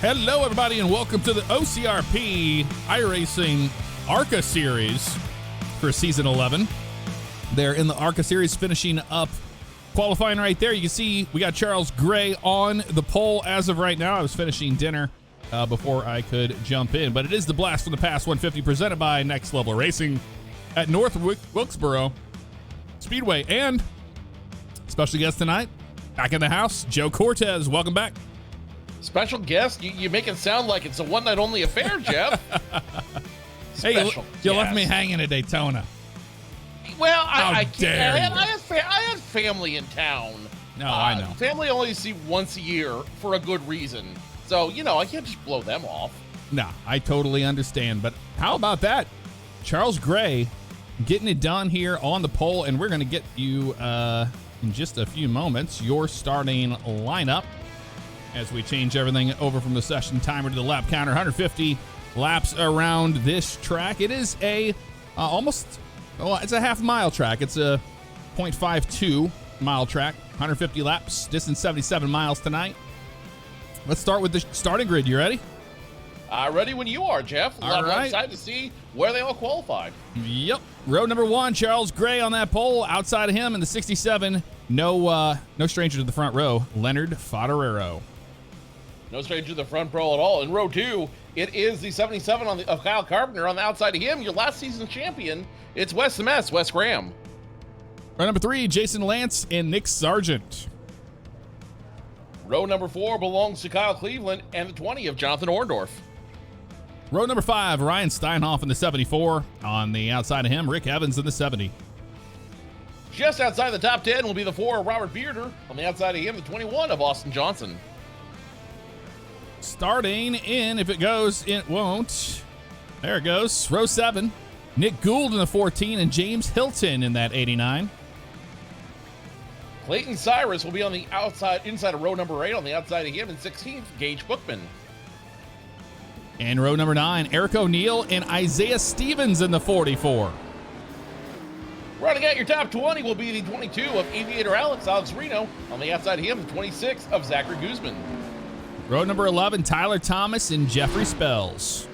Hello, everybody, and welcome to the OCRP iRacing ARCA series for season 11. They're in the ARCA series, finishing up qualifying right there. You can see we got Charles Gray on the pole as of right now. I was finishing dinner before I could jump in, but it is the Blast from the Past 150 presented by Next Level Racing at North Wilkesboro Speedway. And special guest tonight, back in the house, Joe Cortez. Welcome back. Special guest? You make it sound like it's a one-night only affair, Jeff. Hey, you left me hanging at Daytona. Well, I had family in town. No, I know. Family only see once a year for a good reason. So, I can't just blow them off. No, I totally understand. But how about that? Charles Gray getting it done here on the pole, and we're going to get you in just a few moments your starting lineup as we change everything over from the session timer to the lap counter. 150 laps around this track. It is a it's a half-mile track. It's a 0.52 mile track, 150 laps, distance 77 miles tonight. Let's start with the starting grid. You ready? Ready when you are, Jeff. All right. Excited to see where they all qualified. Yep. Row number 1, Charles Gray on that pole. Outside of him in the 67, no stranger to the front row, Leonard Fodorero. No stranger to the front row at all. In row 2, it is the 77 of Kyle Carpenter. On the outside of him, your last season champion, it's Wes Graham. Row number 3, Jason Lance and Nick Sargent. Row number 4 belongs to Kyle Cleveland and the 20 of Jonathan Orndorff. Row number 5, Ryan Steinhoff in the 74. On the outside of him, Rick Evans in the 70. Just outside the top 10 will be the 4 of Robert Bearder. On the outside of him, the 21 of Austin Johnson. Starting in, if it goes, it won't. There it goes. Row 7, Nick Gould in the 14 and James Hilton in that 89. Clayton Cyrus will be on the inside of row number 8. On the outside of him in 16th, Gage Bookman. And row number 9, Eric O'Neill and Isaiah Stevens in the 44. Rounding out your top 20 will be the 22 of Aviator Alex Reno. On the outside of him, the 26 of Zachary Guzman. Row number 11, Tyler Thomas and Jeffrey Spells.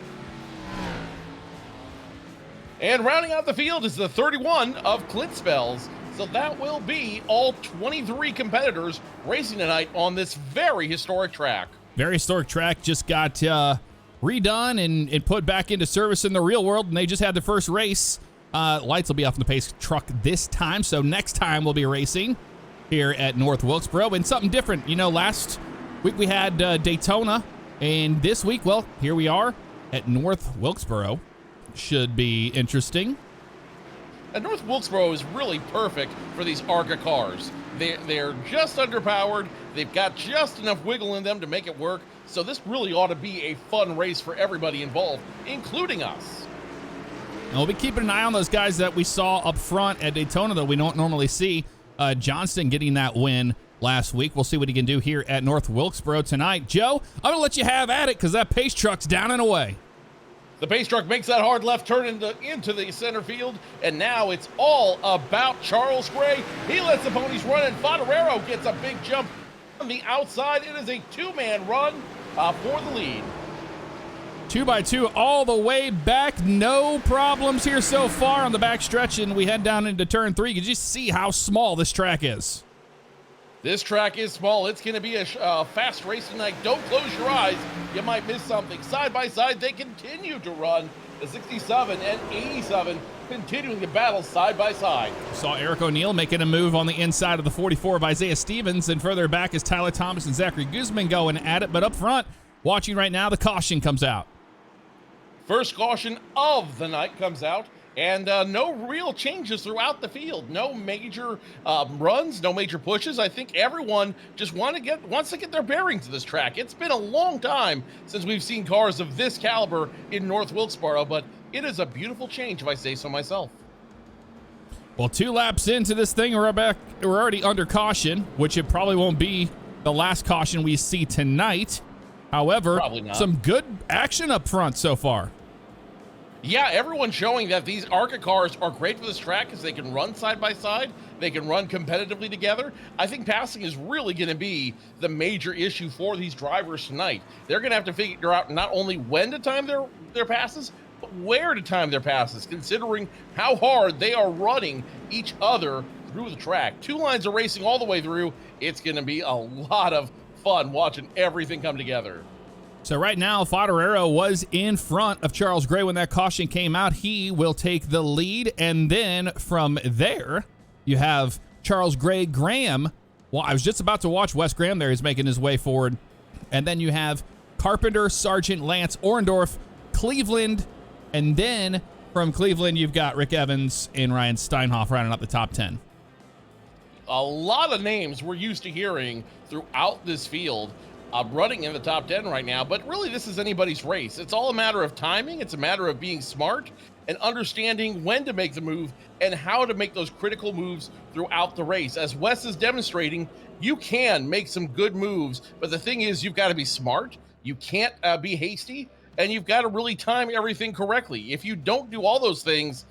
And rounding out the field is the 31 of Clint Spells. So that will be all 23 competitors racing tonight on this very historic track. Very historic track. Just got redone and put back into service in the real world, and they just had the first race. Lights will be off in the pace truck this time, so next time we'll be racing here at North Wilkesboro. And something different. Last week we had Daytona, and this week, well, here we are at North Wilkesboro. Should be interesting. And North Wilkesboro is really perfect for these ARCA cars. They're just underpowered. They've got just enough wiggle in them to make it work. So this really ought to be a fun race for everybody involved, including us. And we'll be keeping an eye on those guys that we saw up front at Daytona that we don't normally see. Johnston getting that win last week. We'll see what he can do here at North Wilkesboro tonight. Joe, I'm going to let you have at it because that pace truck's down and away. The pace truck makes that hard left turn into the center field, and now it's all about Charles Gray. He lets the ponies run, and Fodorero gets a big jump on the outside. It is a two-man run for the lead. 2x2 all the way back. No problems here so far on the back stretch, and we head down into turn 3. You can just see how small this track is. This track is small. It's going to be a fast race tonight. Don't close your eyes. You might miss something. Side by side, they continue to run. The 67 and 87 continuing to battle side by side. Saw Eric O'Neill making a move on the inside of the 44 of Isaiah Stevens, and further back is Tyler Thomas and Zachary Guzman going at it. But up front, watching right now, the caution comes out. First caution of the night comes out. And no real changes throughout the field. No major runs, no major pushes. I think everyone just wants to get their bearings to this track. It's been a long time since we've seen cars of this caliber in North Wilkesboro, but it is a beautiful change if I say so myself. Well, 2 laps into this thing, we're already under caution, which it probably won't be the last caution we see tonight. However, some good action up front so far. Yeah, everyone's showing that these ARCA cars are great for this track because they can run side by side. They can run competitively together. I think passing is really going to be the major issue for these drivers tonight. They're going to have to figure out not only when to time their passes, but where to time their passes, considering how hard they are running each other through the track. Two lines of racing all the way through. It's going to be a lot of fun watching everything come together. So right now, Favignano was in front of Charles Gray when that caution came out. He will take the lead, and then from there, you have Charles Gray, Graham. Well, I was just about to watch Wes Graham there. He's making his way forward. And then you have Carpenter, Sargent, Lance, Orendorff, Cleveland, and then from Cleveland, you've got Rick Evans and Ryan Steinhoff rounding up the top 10. A lot of names we're used to hearing throughout this field running in the top 10 right now, but really this is anybody's race. It's all a matter of timing. It's a matter of being smart and understanding when to make the move and how to make those critical moves throughout the race. As Wes is demonstrating, you can make some good moves, but the thing is, you've got to be smart. You can't be hasty, and you've got to really time everything correctly. If you don't do all those things,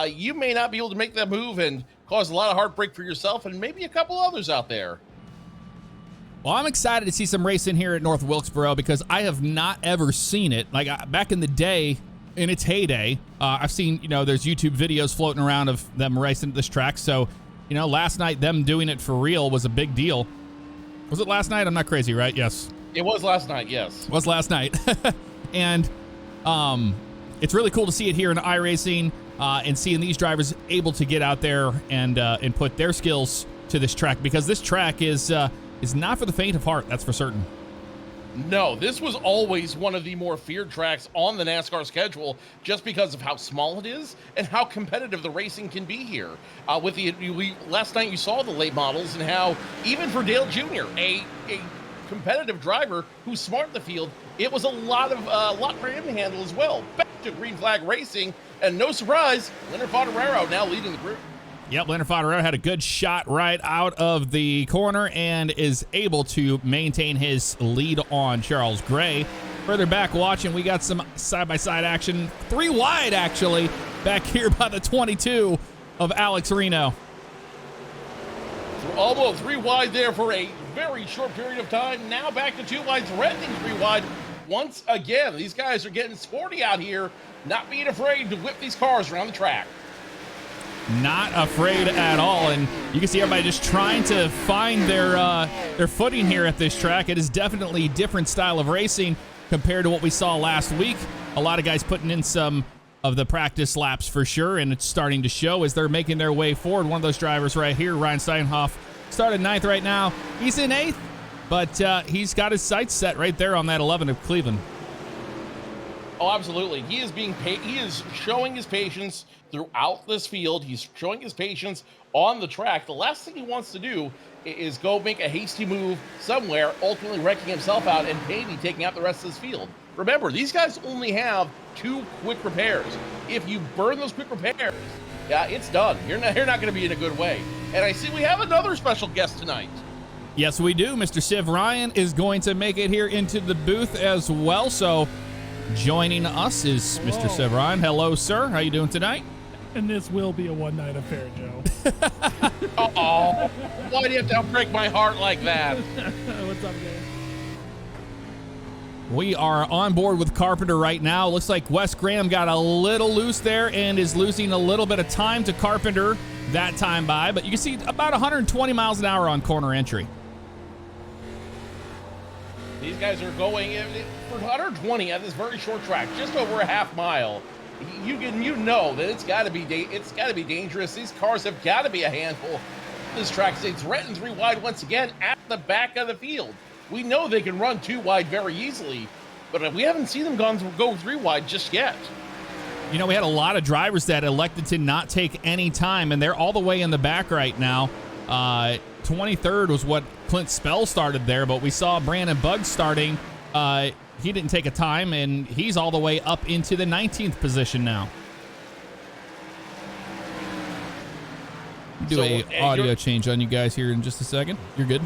you may not be able to make that move and cause a lot of heartbreak for yourself and maybe a couple others out there. Well, I'm excited to see some racing here at North Wilkesboro because I have not ever seen it. Like back in the day, in its heyday, I've seen, there's YouTube videos floating around of them racing at this track. So, last night, them doing it for real was a big deal. Was it last night? I'm not crazy, right? Yes. It was last night, yes. It was last night. And it's really cool to see it here in iRacing and seeing these drivers able to get out there and put their skills to this track, because this track is not for the faint of heart, that's for certain. No, this was always one of the more feared tracks on the NASCAR schedule just because of how small it is and how competitive the racing can be here. Last night you saw the late models and how even for Dale Jr., a competitive driver who's smart in the field, it was a lot for him to handle as well. Back to Green Flag Racing, and no surprise, Leonard Favignano now leading the group. Yep, Leonard Favignano had a good shot right out of the corner and is able to maintain his lead on Charles Gray. Further back watching, we got some side-by-side action. 3 wide, actually, back here by the 22 of Alex Reno. Almost 3 wide there for a very short period of time. Now back to 2 wide, threatening 3 wide once again. These guys are getting sporty out here, not being afraid to whip these cars around the track. Not afraid at all, and you can see everybody just trying to find their footing here at this track. It is definitely a different style of racing compared to what we saw last week. A lot of guys putting in some of the practice laps for sure, and it's starting to show as they're making their way forward. One of those drivers right here, Ryan Steinhoff, started 9th right now. He's in 8th, but he's got his sights set right there on that 11 of Cleveland. Oh, absolutely. He is showing his patience throughout this field. He's showing his patience on the track. The last thing he wants to do is go make a hasty move somewhere, ultimately wrecking himself out and maybe taking out the rest of this field. Remember, these guys only have 2 quick repairs. If you burn those quick repairs, it's done. You're not going to be in a good way. And I see we have another special guest tonight. Yes, we do. Mr. Siv Ryan is going to make it here into the booth as well. So joining us is Hello. Mr. Siv Ryan. Hello, sir. How you doing tonight? And this will be a one-night affair, Joe. Uh-oh. Why do you have to break my heart like that? What's up, guys? We are on board with Carpenter right now. Looks like Wes Graham got a little loose there and is losing a little bit of time to Carpenter that time by. But you can see about 120 miles an hour on corner entry. These guys are going for 120 at this very short track, just over a half mile. You know that it's got to be dangerous. These cars have got to be a handful. This track stays threatened 3 wide once again at the back of the field. We know they can run 2 wide very easily, but we haven't seen them go 3 wide just yet. You know, we had a lot of drivers that elected to not take any time, and they're all the way in the back right now. 23rd was what Clint Spell started there, but we saw Brandon Buggs starting. He didn't take a time, and he's all the way up into the 19th position now. Do a audio change on you guys here in just a second. You're good.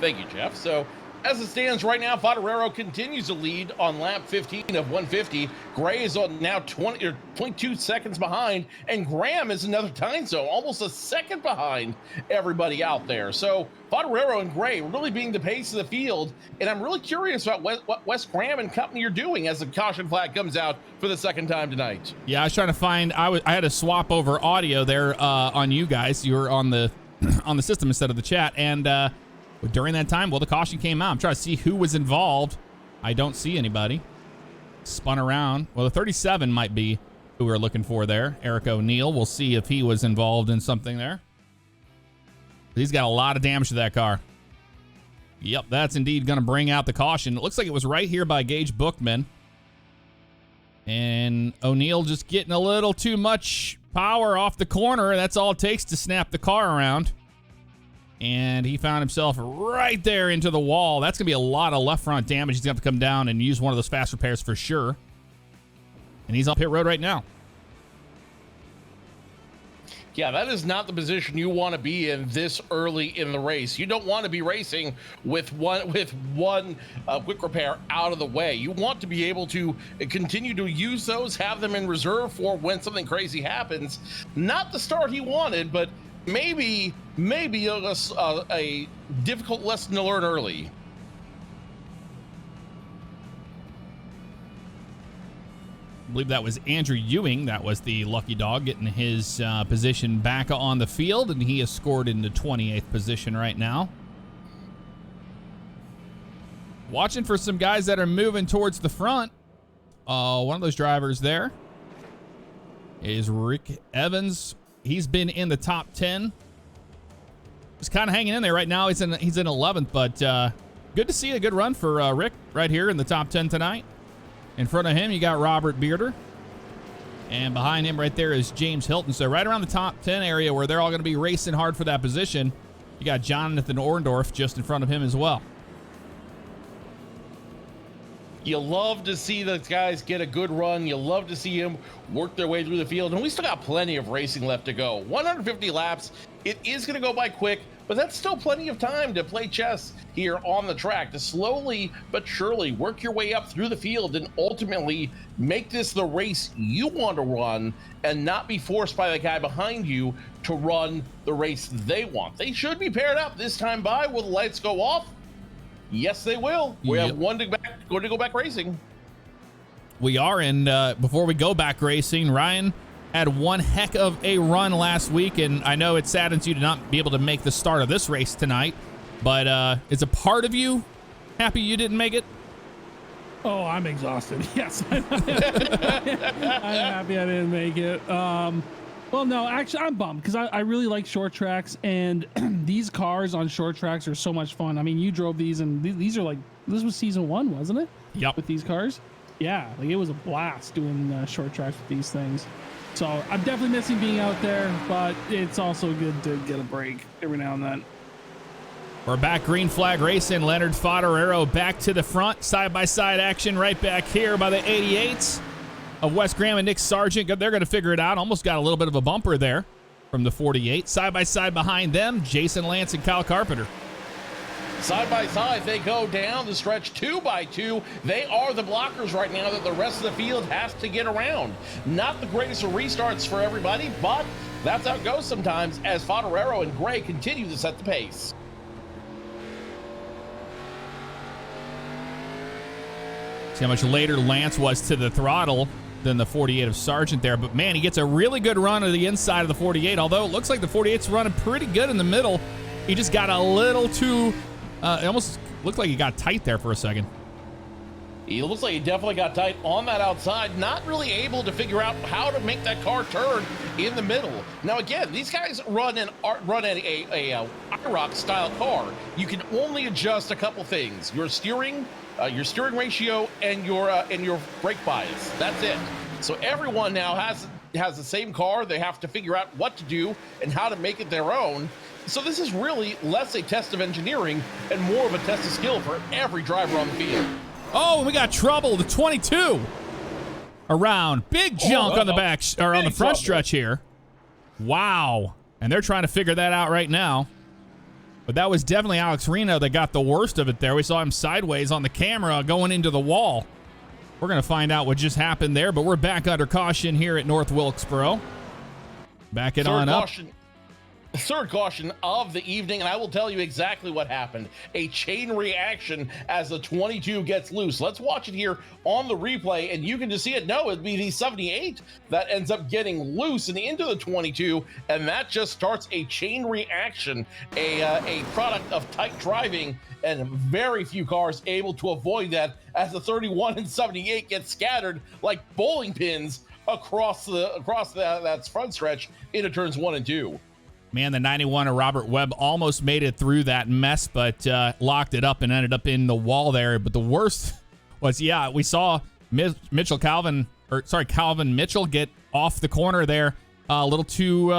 Thank you, Jeff. So As it stands right now, Favignano continues to lead on lap 15 of 150. Gray is on now 22 seconds behind, and Graham is another time zone, almost a second behind everybody out there. So Favignano and Gray really being the pace of the field, and I'm really curious about what Wes Graham and company are doing as the caution flag comes out for the second time tonight. Yeah, I was trying to find. I had to swap over audio there on you guys. You were on the on the system instead of the chat, and. During that time, well, the caution came out. I'm trying to see who was involved. I don't see anybody. Spun around. Well, the 37 might be who we're looking for there. Eric O'Neill. We'll see if he was involved in something there. He's got a lot of damage to that car. Yep, that's indeed going to bring out the caution. It looks like it was right here by Gage Bookman. And O'Neill just getting a little too much power off the corner. That's all it takes to snap the car around. And he found himself right there into the wall. That's going to be a lot of left front damage. He's going to have to come down and use one of those fast repairs for sure. And he's on pit road right now. Yeah, that is not the position you want to be in this early in the race. You don't want to be racing with one quick repair out of the way. You want to be able to continue to use those, have them in reserve for when something crazy happens. Not the start he wanted, but maybe a difficult lesson to learn early. I believe that was Andrew Ewing. That was the lucky dog getting his position back on the field, and he has scored into 28th position right now. Watching for some guys that are moving towards the front. One of those drivers there is Rick Evans. He's been in the top 10. He's kind of hanging in there right now. He's in 11th, but good to see a good run for Rick right here in the top 10 tonight. In front of him, you got Robert Bearder. And behind him right there is James Hilton. So right around the top 10 area where they're all going to be racing hard for that position, you got Jonathan Orndorff just in front of him as well. You love to see the guys get a good run. You love to see them work their way through the field. And we still got plenty of racing left to go. 150 laps. It is going to go by quick, but that's still plenty of time to play chess here on the track, to slowly but surely work your way up through the field and ultimately make this the race you want to run and not be forced by the guy behind you to run the race they want. They should be paired up this time by. Will the lights go off? Yes, they will. We have one going to go back racing. We are, and before we go back racing, Ryan had one heck of a run last week, and I know it saddens you to not be able to make the start of this race tonight, but is a part of you happy you didn't make it? Oh, I'm exhausted. Yes. I'm happy I didn't make it. Well, no, actually, I'm bummed because I really like short tracks, and these cars on short tracks are so much fun. I mean, you drove these, and these are like, this was season 1, wasn't it? Yep. With these cars? Yeah, like it was a blast doing short tracks with these things. So I'm definitely missing being out there, but it's also good to get a break every now and then. We're back green flag racing. Leonard Favignano back to the front. Side-by-side action right back here by the 88s of Wes Graham and Nick Sargent. They're going to figure it out. Almost got a little bit of a bumper there from the 48. Side-by-side behind them, Jason Lance and Kyle Carpenter. Side by side, they go down the stretch 2 by 2. They are the blockers right now that the rest of the field has to get around. Not the greatest of restarts for everybody, but that's how it goes sometimes as Favignano and Gray continue to set the pace. See how much later Lance was to the throttle than the 48 of Sargent there, but man, he gets a really good run of the inside of the 48, although it looks like the 48's running pretty good in the middle. He just got a little too, it almost looked like he got tight there for a second. He looks like he definitely got tight on that outside, not really able to figure out how to make that car turn in the middle. Now again, these guys run a IROC style car. You can only adjust a couple things: your steering ratio, and your brake bias. That's it. So everyone now has the same car. They have to figure out what to do and how to make it their own. So this is really less a test of engineering and more of a test of skill for every driver on the field. Oh, we got trouble. The 22 around. Big junk on the back, or on the front stretch here. Wow. And they're trying to figure that out right now. But that was definitely Alex Reno that got the worst of it there. We saw him sideways on the camera going into the wall. We're going to find out what just happened there, but we're back under caution here at North Wilkesboro. Back it on up. Third caution of the evening, and I will tell you exactly what happened. A chain reaction as the 22 gets loose. Let's watch it here on the replay, and you can just see it. No, it'd be the 78 that ends up getting loose and into the 22, and that just starts a chain reaction, a product of tight driving, and very few cars able to avoid that as the 31 and 78 get scattered like bowling pins across that front stretch into turns 1 and 2. Man, the 91 of Robert Webb almost made it through that mess, but locked it up and ended up in the wall there. But the worst was, we saw Calvin Mitchell get off the corner there a little too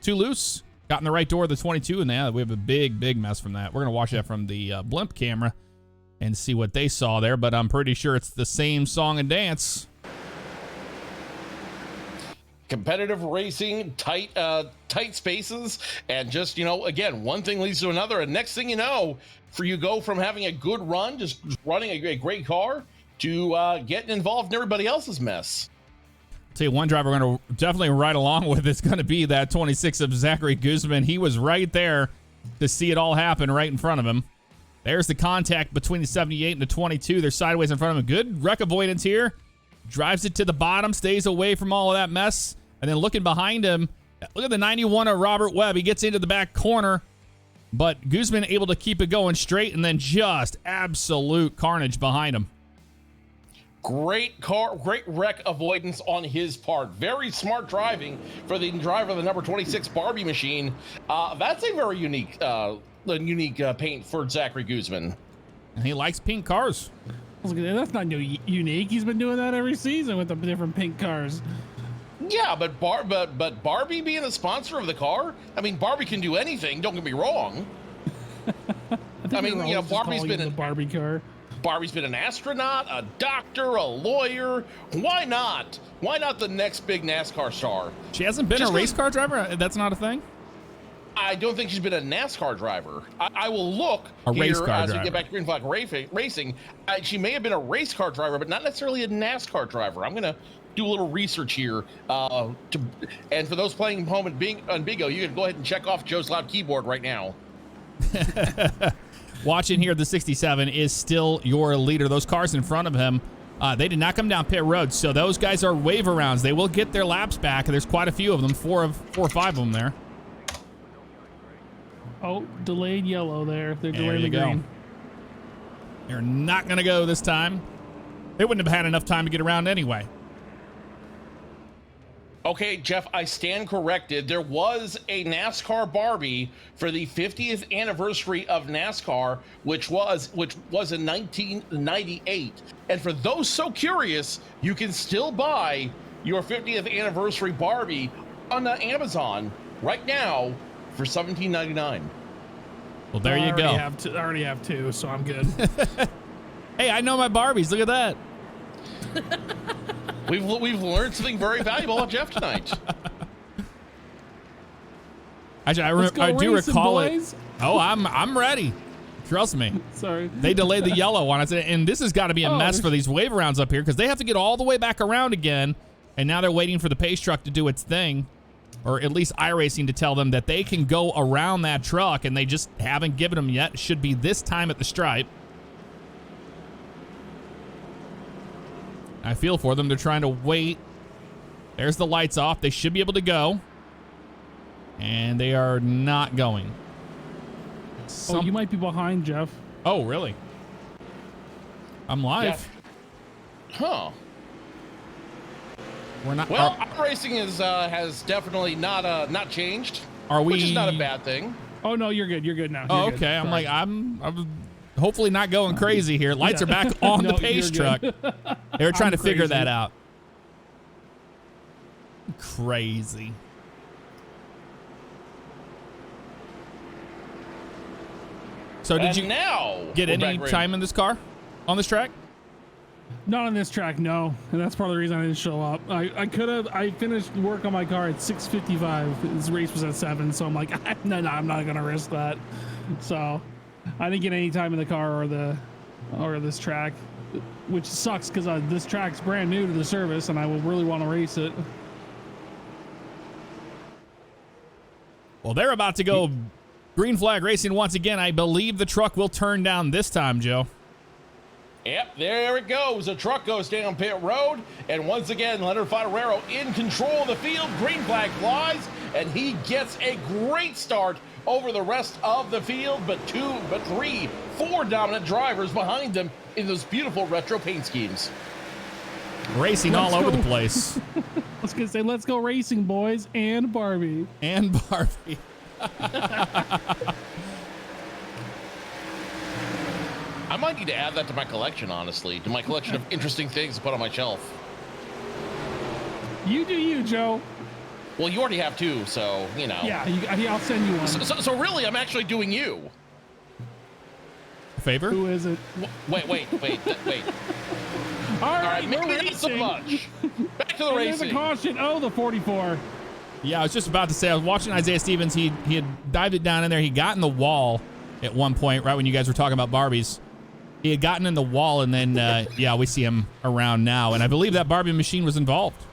loose. Got in the right door of the 22, and we have a big mess from that. We're going to watch that from the blimp camera and see what they saw there, but I'm pretty sure it's the same song and dance. Competitive racing, tight spaces, and just, again, one thing leads to another, and next thing you know, you go from having a good run, just running a great car, to getting involved in everybody else's mess. I'll tell you one driver we're going to definitely ride along with is going to be that 26 of Zachary Guzman. He was right there to see it all happen right in front of him. There's the contact between the 78 and the 22. They're sideways in front of him. Good wreck avoidance here. Drives it to the bottom, stays away from all of that mess. And then looking behind him, look at the 91 of Robert Webb. He gets into the back corner, but Guzman able to keep it going straight, and then just absolute carnage behind him. Great wreck avoidance on his part. Very smart driving for the driver of the number 26 Barbie machine. That's a very unique paint for Zachary Guzman. And he likes pink cars. That's not unique. He's been doing that every season with the different pink cars. Yeah, but Barbie being the sponsor of the car, I mean, Barbie can do anything. Don't get me wrong. Barbie's been a Barbie car. Barbie's been an astronaut, a doctor, a lawyer. Why not? Why not the next big NASCAR star? She hasn't been a race car driver? That's not a thing? I don't think she's been a NASCAR driver. I will look race car as driver. we get back to green flag racing. She may have been a race car driver, but not necessarily a NASCAR driver. I'm going to do a little research here. And for those playing home on Bigo, you can go ahead and check off Joe's loud keyboard right now. Watching here, the 67 is still your leader. Those cars in front of him, they did not come down pit road, so those guys are wave arounds. They will get their laps back. There's quite a few of them, four or five of them there. Oh, delayed yellow there. They're delaying the green. They're not going to go this time. They wouldn't have had enough time to get around anyway. Okay, Jeff, I stand corrected. There was a NASCAR Barbie for the 50th anniversary of NASCAR, which was in 1998. And for those so curious, you can still buy your 50th anniversary Barbie on Amazon right now for $17.99. Well, there you go. I already have two, so I'm good. Hey, I know my Barbies. Look at that. We've learned something very valuable about Jeff tonight. Actually, I do recall it. Oh, I'm ready. Trust me. Sorry. They delayed the yellow one. I said, and this has got to be a mess for these wave rounds up here because they have to get all the way back around again, and now they're waiting for the pace truck to do its thing, or at least iRacing to tell them that they can go around that truck, and they just haven't given them yet. It should be this time at the stripe. I feel for them. They're trying to wait. There's the lights off. They should be able to go. And they are not going. Oh, you might be behind, Jeff. Oh, really? I'm live. Yeah. Huh. We're not. Well, iRacing has definitely not changed. Are we? Which is not a bad thing. Oh no, you're good. You're good now. Oh, okay. I'm like I'm hopefully not going crazy here. Lights are back on the pace truck. They were trying to figure that out. Crazy. So did you get any time in this car on this track? Not on this track, no. And that's part of the reason I didn't show up. I finished work on my car at 6:55. This race was at 7, so I'm like, no, I'm not gonna risk that. So I didn't get any time in the car or this track, which sucks because this track's brand new to the service and I will really want to race it. Well, they're about to go green flag racing once again. I believe the truck will turn down this time, Joe. Yep, there it goes. The truck goes down pit road, and once again, Leonard Fodorero in control of the field. Green flag flies, and he gets a great start over the rest of the field, but 4 dominant drivers behind him in those beautiful retro paint schemes. Racing all over the place. I was going to say, let's go racing, boys, and Barbie. And Barbie. I might need to add that to my collection, honestly, to my collection of interesting things to put on my shelf. You do you, Joe. Well, you already have 2, so, you know. Yeah, I'll send you one. So really, I'm actually doing you. A favor? Who is it? Wait. All right, maybe we're not so racing. much. Back to the And racing. there's a caution. Oh, the 44. Yeah, I was just about to say, I was watching Isaiah Stevens. He had dived it down in there. He got in the wall at one point, right when you guys were talking about Barbies. He had gotten in the wall, and then, yeah, we see him around now. And I believe that Barbie machine was involved,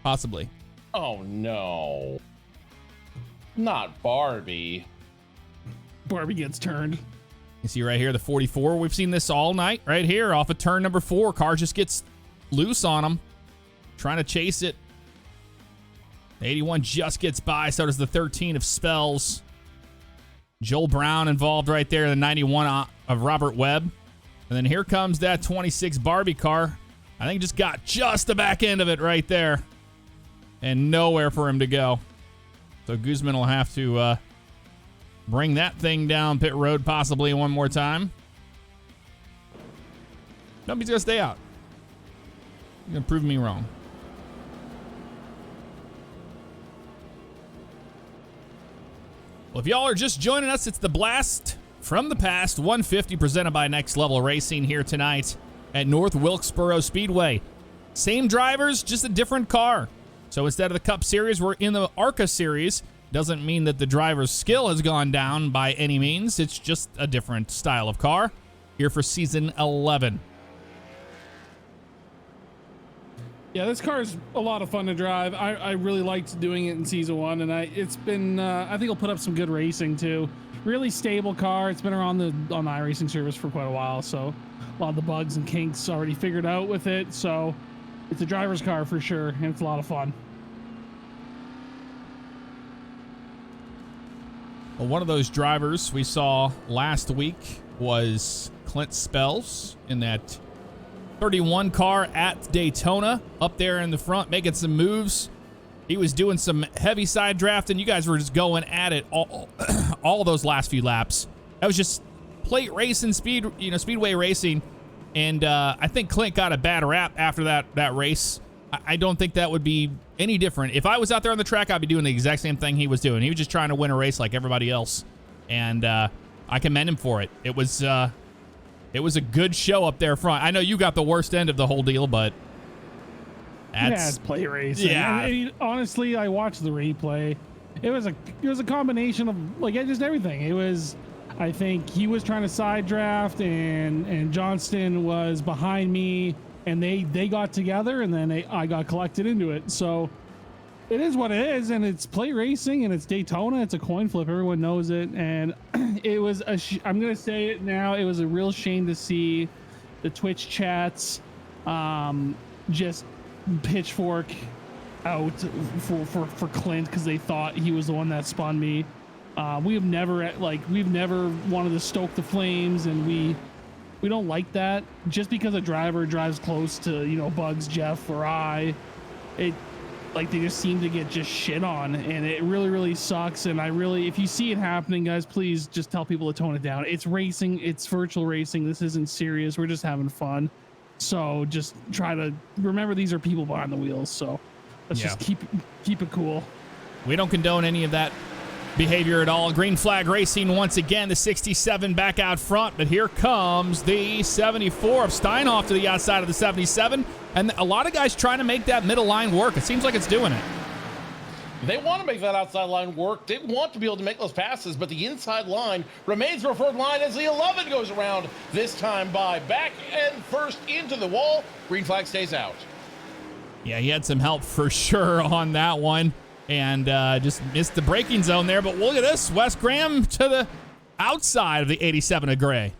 possibly. Oh, no. Not Barbie. Barbie gets turned. You see right here, the 44. We've seen this all night right here off of turn number 4. Car just gets loose on him, trying to chase it. The 81 just gets by. So does the 13 of Spells. Joel Brown involved right there. The 91 of Robert Webb. And then here comes that 26 Barbie car. I think just got just the back end of it right there. And nowhere for him to go. So Guzman will have to bring that thing down pit road possibly one more time. Nope, he's going to stay out. You're going to prove me wrong. Well, if y'all are just joining us, it's the Blast from the Past 150 presented by Next Level Racing here tonight at North Wilkesboro Speedway. Same drivers, just a different car. So instead of the Cup Series, we're in the ARCA Series. Doesn't mean that the driver's skill has gone down by any means. It's just a different style of car here for season 11. Yeah, this car is a lot of fun to drive. I really liked doing it in season 1, and it's been I think it'll put up some good racing too. Really stable car. It's been around on the iRacing service for quite a while, so a lot of the bugs and kinks already figured out with it. So it's a driver's car for sure, and it's a lot of fun. Well, one of those drivers we saw last week was Clint Spells in that 31 car at Daytona, up there in the front, making some moves. He was doing some heavy side drafting. You guys were just going at it all those last few laps. That was just plate racing, speedway racing. And I think Clint got a bad rap after that race. I don't think that would be any different. If I was out there on the track, I'd be doing the exact same thing he was doing. He was just trying to win a race like everybody else. And I commend him for it. It was a good show up there front. I know you got the worst end of the whole deal, but it's plate racing. Yeah. Honestly, I watched the replay. It was a combination of like just everything. It was, I think he was trying to side draft and Johnston was behind me, and they got together, and then I got collected into it. So it is what it is, and it's plate racing, and it's Daytona. It's a coin flip. Everyone knows it, and it was I'm gonna say it now. It was a real shame to see the Twitch chats just pitchfork out for Clint because they thought he was the one that spun me. We've never wanted to stoke the flames, and we don't like that. Just because a driver drives close to Bugs, Jeff, or they just seem to get just shit on, and it really, really sucks. And if you see it happening, guys, please just tell people to tone it down. It's racing. It's virtual racing. This isn't serious. We're just having fun. So just try to remember these are people behind the wheels. So let's just keep it cool. we don't condone any of that behavior at all. Green flag racing once again, the 67 back out front, but here comes the 74 of Steinhoff to the outside of the 77, and a lot of guys trying to make that middle line work. It seems like it's doing it. They want to make that outside line work. They want to be able to make those passes, but the inside line remains preferred line as the 11 goes around, this time by back and first into the wall. Green flag stays out. Yeah, he had some help for sure on that one, and just missed the braking zone there. But look at this, Wes Graham to the outside of the 87 of Gray.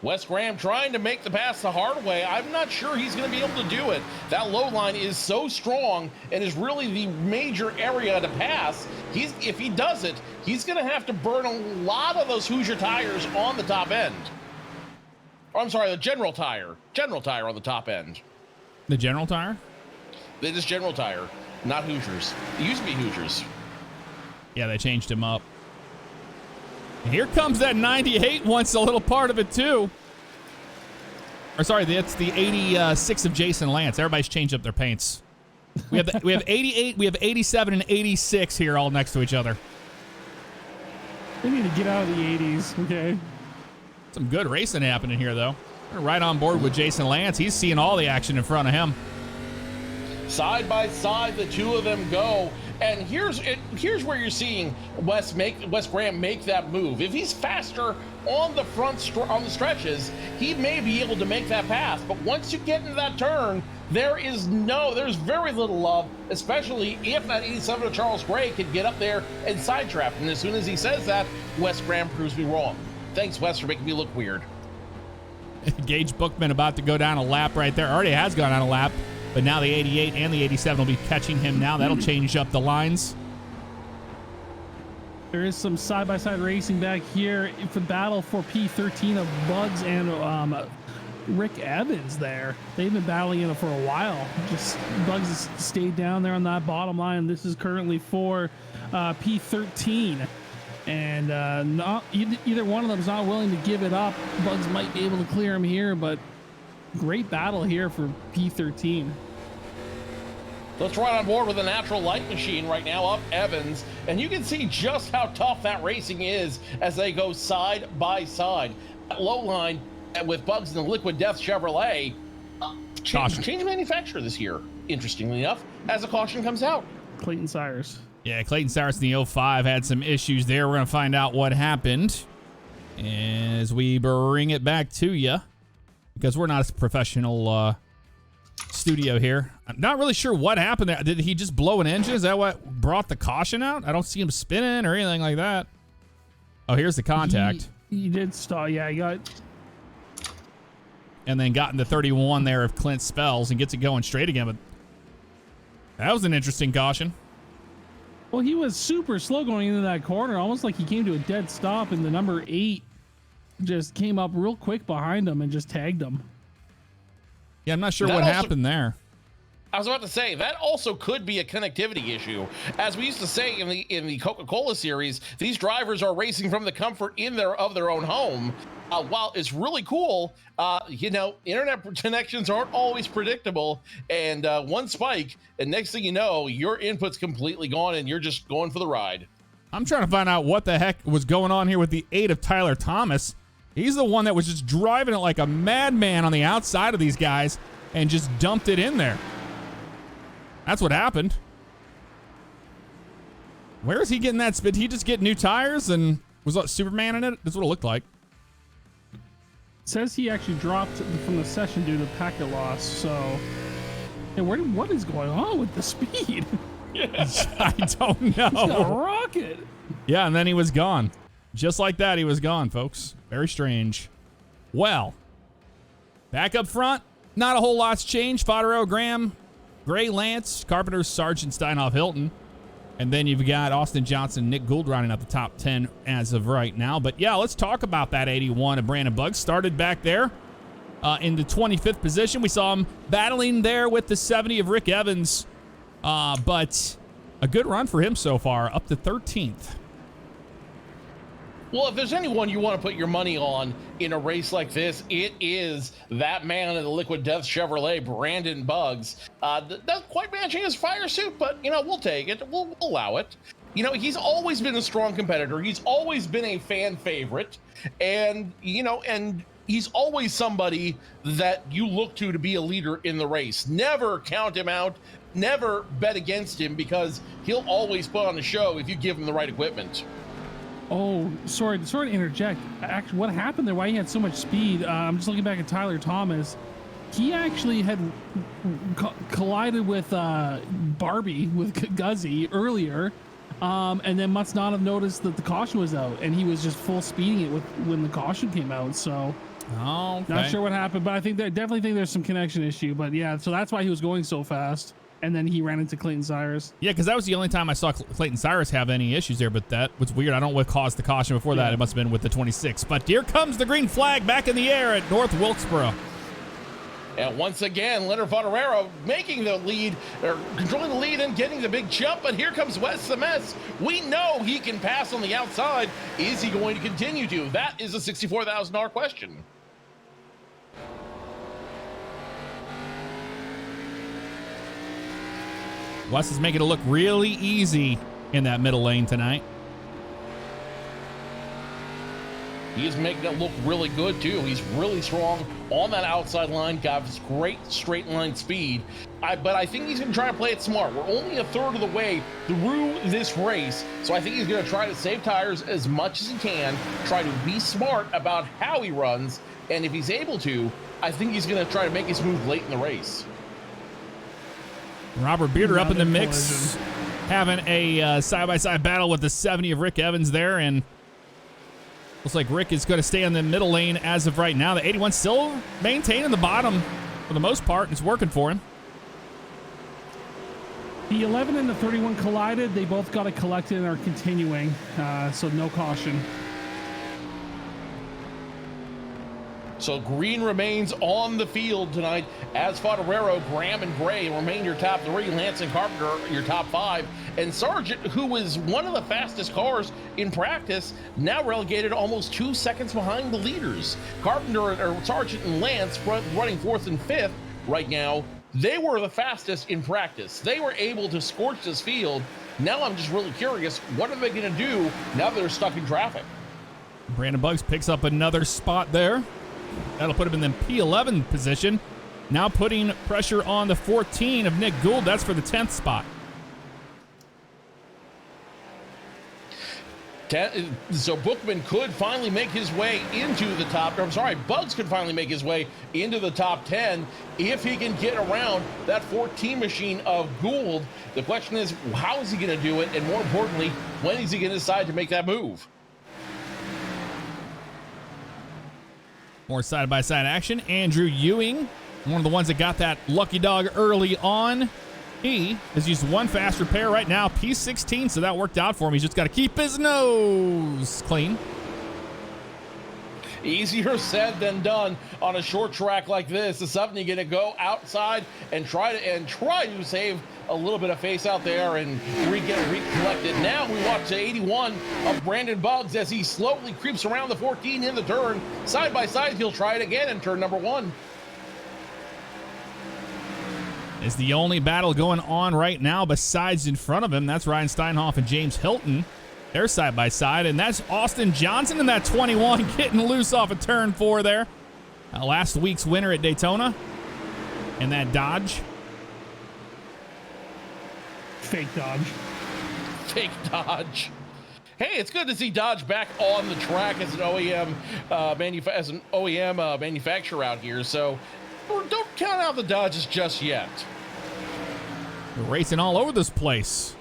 Wes Graham trying to make the pass the hard way. I'm not sure he's going to be able to do it. That low line is so strong and is really the major area to pass. If he does it, he's going to have to burn a lot of those Hoosier tires on the top end. Or, I'm sorry, the General Tire. General Tire on the top end. The General Tire? It is General Tire, not Hoosiers. It used to be Hoosiers. Yeah, they changed him up. And here comes that 98, wants a little part of it too. Or sorry, that's the 86 of Jason Lance. Everybody's changed up their paints. We have 88, we have 87 and 86 here all next to each other. They need to get out of the 80s, okay? Some good racing happening here though. We're right on board with Jason Lance. He's seeing all the action in front of him. Side by side, the two of them go. And here's where you're seeing Wes Graham make that move. If he's faster on the on the stretches, he may be able to make that pass. But once you get into that turn, there's very little love, especially if that 87 of Charles Gray could get up there and sidetrap. And as soon as he says that, Wes Graham proves me wrong. Thanks, Wes, for making me look weird. Gage Bookman about to go down a lap right there. Already has gone down a lap. But now the 88 and the 87 will be catching him now. That'll change up the lines. There is some side-by-side racing back here for battle for P13 of Bugs and Rick Evans there. They've been battling it for a while. Just Bugs has stayed down there on that bottom line. This is currently for P13. And not either one of them is not willing to give it up. Bugs might be able to clear him here, but great battle here for P13. Let's ride on board with a natural light machine right now up Evans, and you can see just how tough that racing is as they go side by side. That low line with Bugs and the Liquid Death Chevrolet change manufacturer this year, interestingly enough, as a caution comes out. Clayton Cyrus. Yeah, Clayton Cyrus in the 05 had some issues there. We're going to find out what happened as we bring it back to you, because we're not a professional studio here. I'm not really sure what happened there. Did he just blow an engine? Is that what brought the caution out? I don't see him spinning or anything like that. Oh, here's the contact. He did stall. Yeah, he got... And then got in the 31 there of Clint Spells and gets it going straight again. But that was an interesting caution. Well, he was super slow going into that corner, almost like he came to a dead stop, and the number 8 just came up real quick behind him and just tagged him. Yeah, I'm not sure what happened there. I was about to say that also could be a connectivity issue. As we used to say in the Coca-Cola series, these drivers are racing from the comfort of their own home. While it's really cool, internet connections aren't always predictable, and one spike, and next thing you know, your input's completely gone, and you're just going for the ride. I'm trying to find out what the heck was going on here with the 8 of Tyler Thomas. He's the one that was just driving it like a madman on the outside of these guys and just dumped it in there. That's what happened. Where is he getting that spin? Did he just get new tires and was that Superman in it? That's what it looked like. It says he actually dropped from the session due to packet loss. So, what is going on with the speed? I don't know. He's got a rocket. Yeah, and then he was gone. Just like that, he was gone, folks. Very strange. Well, back up front, not a whole lot's changed. Fodero, Graham, Gray, Lance, Carpenter, Sargent, Steinhoff, Hilton. And then you've got Austin Johnson, Nick Gould running up the top 10 as of right now. But yeah, let's talk about that 81 of Brandon Buggs. Started back there in the 25th position. We saw him battling there with the 70 of Rick Evans. But a good run for him so far, up to 13th. Well, if there's anyone you want to put your money on in a race like this, it is that man in the Liquid Death Chevrolet, Brandon Buggs. Not quite matching his fire suit, but, we'll take it. We'll allow it. He's always been a strong competitor. He's always been a fan favorite. And, and he's always somebody that you look to be a leader in the race. Never count him out. never bet against him because he'll always put on a show if you give him the right equipment. Oh, sorry to interject. Actually, what happened there? Why he had so much speed? I'm just looking back at Tyler Thomas. He actually had collided with Barbie, with Guzzi earlier, and then must not have noticed that the caution was out, and he was just full speeding it when the caution came out. So, okay. Not sure what happened, but I definitely think there's some connection issue. But yeah, so that's why he was going so fast. And then he ran into Clayton Cyrus. Yeah, because that was the only time I saw Clayton Cyrus have any issues there, but that was weird. I don't know what caused the caution before that. It must have been with the 26. But here comes the green flag back in the air at North Wilkesboro. And once again, Leonard Fotorero making the lead, or controlling the lead and getting the big jump. But here comes Wes Semes. We know he can pass on the outside. Is he going to continue to? That is a $64,000 question. Wes is making it look really easy in that middle lane tonight. He is making it look really good, too. He's really strong on that outside line, got his great straight line speed. But I think he's going to try to play it smart. We're only a third of the way through this race, so I think he's going to try to save tires as much as he can, try to be smart about how he runs, and if he's able to, I think he's going to try to make his move late in the race. Robert Bearder up in the mix, having a side-by-side battle with the 70 of Rick Evans there, and looks like Rick is going to stay in the middle lane as of right now. The 81 still maintaining the bottom for the most part, and it's working for him. The 11 and the 31 collided. They both got it collected and are continuing, so no caution. So green remains on the field tonight as Fotorero, Graham, and Gray remain your top three. Lance and Carpenter, your top five. And Sargent, who was one of the fastest cars in practice, now relegated almost 2 seconds behind the leaders. Carpenter, or Sargent, and Lance running fourth and fifth right now. They were the fastest in practice. They were able to scorch this field. Now I'm just really curious, what are they going to do now that they're stuck in traffic? Brandon Buggs picks up another spot there. That'll put him in the P11 position. Now putting pressure on the 14 of Nick Gould. That's for the 10th spot. So Bookman could finally make his way into the top. I'm sorry, Buggs could finally make his way into the top 10 if he can get around that 14 machine of Gould. The question is, how is he going to do it? And more importantly, when is he going to decide to make that move? More side-by-side action. Andrew Ewing, one of the ones that got that lucky dog early on. He has used one fast repair right now, P16, so that worked out for him. He's just got to keep his nose clean. Easier said than done on a short track like this. Is something you're going to go outside and try to save a little bit of face out there and get recollected. Now we watch the 81 of Brandon Buggs as he slowly creeps around the 14 in the turn. Side by side, he'll try it again in turn number one. It's the only battle going on right now besides in front of him. That's Ryan Steinhoff and James Hilton. They're side by side, and that's Austin Johnson in that 21 getting loose off of turn 4 there. Last week's winner at Daytona in that Dodge. Fake Dodge. Fake Dodge. Hey, it's good to see Dodge back on the track as an OEM manufacturer out here. So don't count out the Dodges just yet. We're racing all over this place.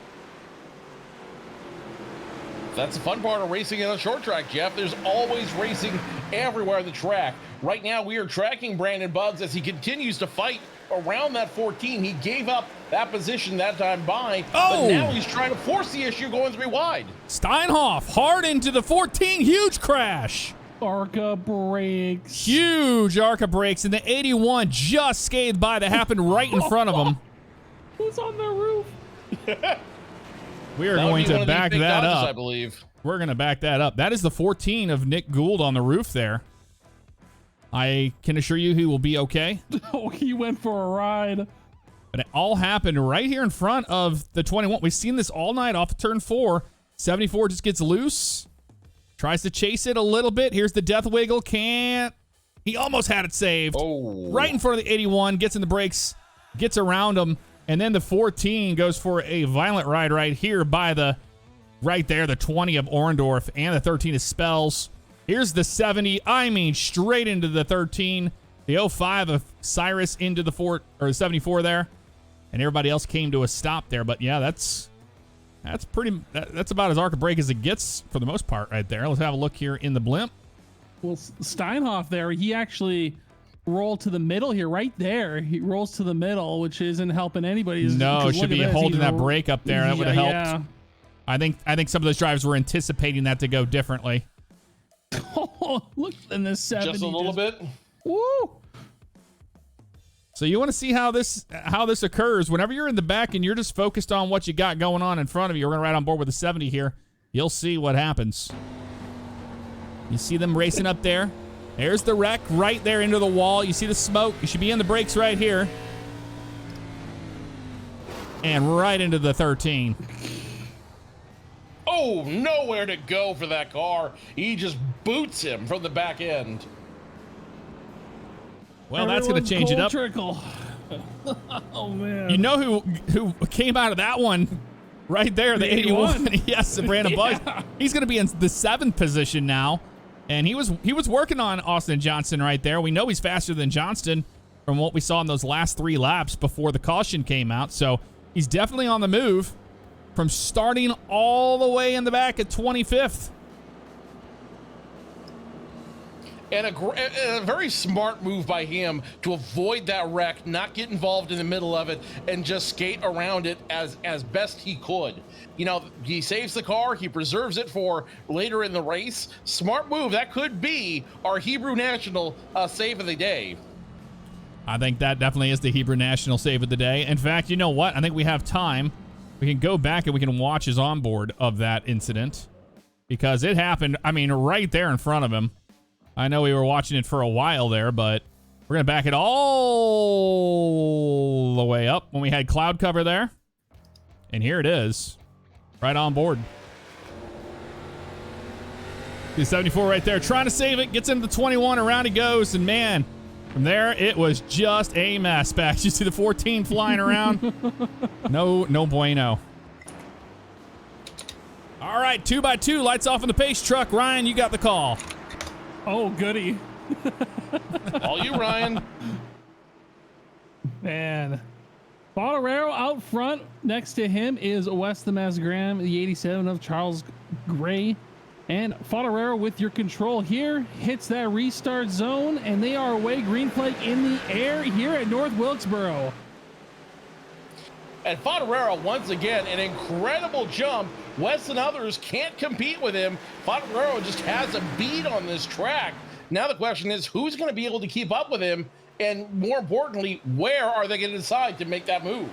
That's the fun part of racing in a short track, Jeff. There's always racing everywhere on the track. Right now, we are tracking Brandon Buggs as he continues to fight around that 14. He gave up that position that time by, but now he's trying to force the issue going 3 wide. Steinhoff hard into the 14. Huge crash. ARCA brakes. Huge ARCA brakes, and the 81 just scathed by. That happened right in front of him. Who's on the roof? We are going to back that Dodges, up. I believe. We're going to back that up. That is the 14 of Nick Gould on the roof there. I can assure you he will be okay. Oh, he went for a ride. But it all happened right here in front of the 21. We've seen this all night off of turn 4. 74 just gets loose. Tries to chase it a little bit. Here's the death wiggle. Can't. He almost had it saved. Oh. Right in front of the 81. Gets in the brakes. Gets around him. And then the 14 goes for a violent ride right here by the 20 of Orndorff, and the 13 is Spells. Here's the 70. I mean, straight into the 13. The 05 of Cyrus into the 74 there. And everybody else came to a stop there. But yeah, that's about as ARCA break as it gets for the most part right there. Let's have a look here in the blimp. Well, Steinhoff there, he actually rolled to the middle here, right there. He rolls to the middle, which isn't helping anybody. No, should be holding that brake up there. That would have helped. Yeah. I think some of those drivers were anticipating that to go differently. Oh, look in the 70. Just a little bit. Woo! So you want to see how this occurs. Whenever you're in the back and you're just focused on what you got going on in front of you, we're going to ride on board with the 70 here. You'll see what happens. You see them racing up there. There's the wreck right there into the wall. You see the smoke. You should be in the brakes right here. And right into the 13. Oh, nowhere to go for that car. He just boots him from the back end. Well, that's going to change it up. Trickle. Oh, man. You know who came out of that one right there, the 81. Yes, Brandon Buggs. He's going to be in the 7th position now. And he was working on Austin Johnston right there. We know he's faster than Johnston from what we saw in those last 3 laps before the caution came out. So he's definitely on the move from starting all the way in the back at 25th. And a very smart move by him to avoid that wreck, not get involved in the middle of it, and just skate around it as best he could. You know, he saves the car, he preserves it for later in the race. Smart move. That could be our Hebrew National save of the day. I think that definitely is the Hebrew National save of the day. In fact, you know what? I think we have time. We can go back and we can watch his onboard of that incident because it happened, I mean, right there in front of him. I know we were watching it for a while there, but we're going to back it all the way up when we had cloud cover there. And here it is, right on board. The 74 right there, trying to save it, gets into the 21, around he goes, and man, from there, it was just a mess back. You see the 14 flying around? No bueno. All right, 2x2, lights off in the pace truck. Ryan, you got the call. Oh, goody. All you, Ryan. Man. Fottarero out front. Next to him is Wes the Mass Graham, the 87 of Charles Gray. And Fottarero with your control here hits that restart zone, and they are away. Green flag in the air here at North Wilkesboro. And Fottarero, once again, an incredible jump. Wes and others can't compete with him. Fottarero just has a beat on this track. Now the question is, who's going to be able to keep up with him? And more importantly, where are they going to decide to make that move?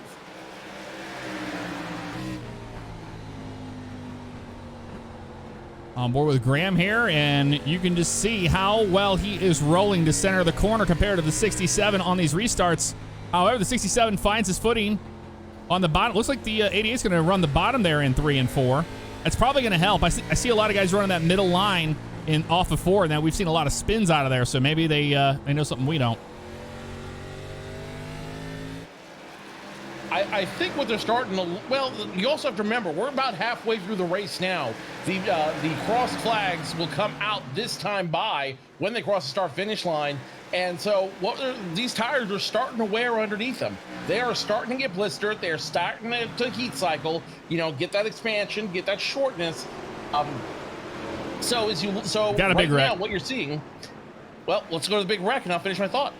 On board with Graham here, and you can just see how well he is rolling to center of the corner compared to the 67 on these restarts. However, the 67 finds his footing on the bottom. Looks like the 88 is going to run the bottom there in 3 and 4. That's probably going to help. I see a lot of guys running that middle line off of 4. Now we've seen a lot of spins out of there, so maybe they know something we don't. I think what they're starting to, well, you also have to remember, we're about halfway through the race now. The cross flags will come out this time by when they cross the start-finish line. And so these tires are starting to wear underneath them. They are starting to get blistered. They're starting to heat cycle, get that expansion, get that shortness. Got a big wreck. Now, what you're seeing, well, let's go to the big wreck and I'll finish my thought.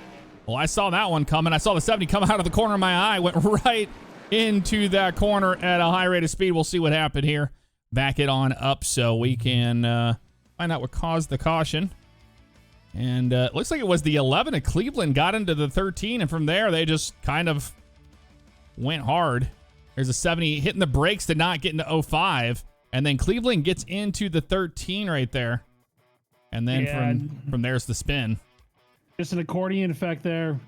Well, I saw that one coming. I saw the 70 come out of the corner of my eye, went right into that corner at a high rate of speed. We'll see what happened here. Back it on up so we can find out what caused the caution. And it looks like it was the 11 at Cleveland got into the 13, and from there they just kind of went hard. There's a 70 hitting the brakes to not get into 05, and then Cleveland gets into the 13 right there. And then from there's the spin. Just an accordion effect there.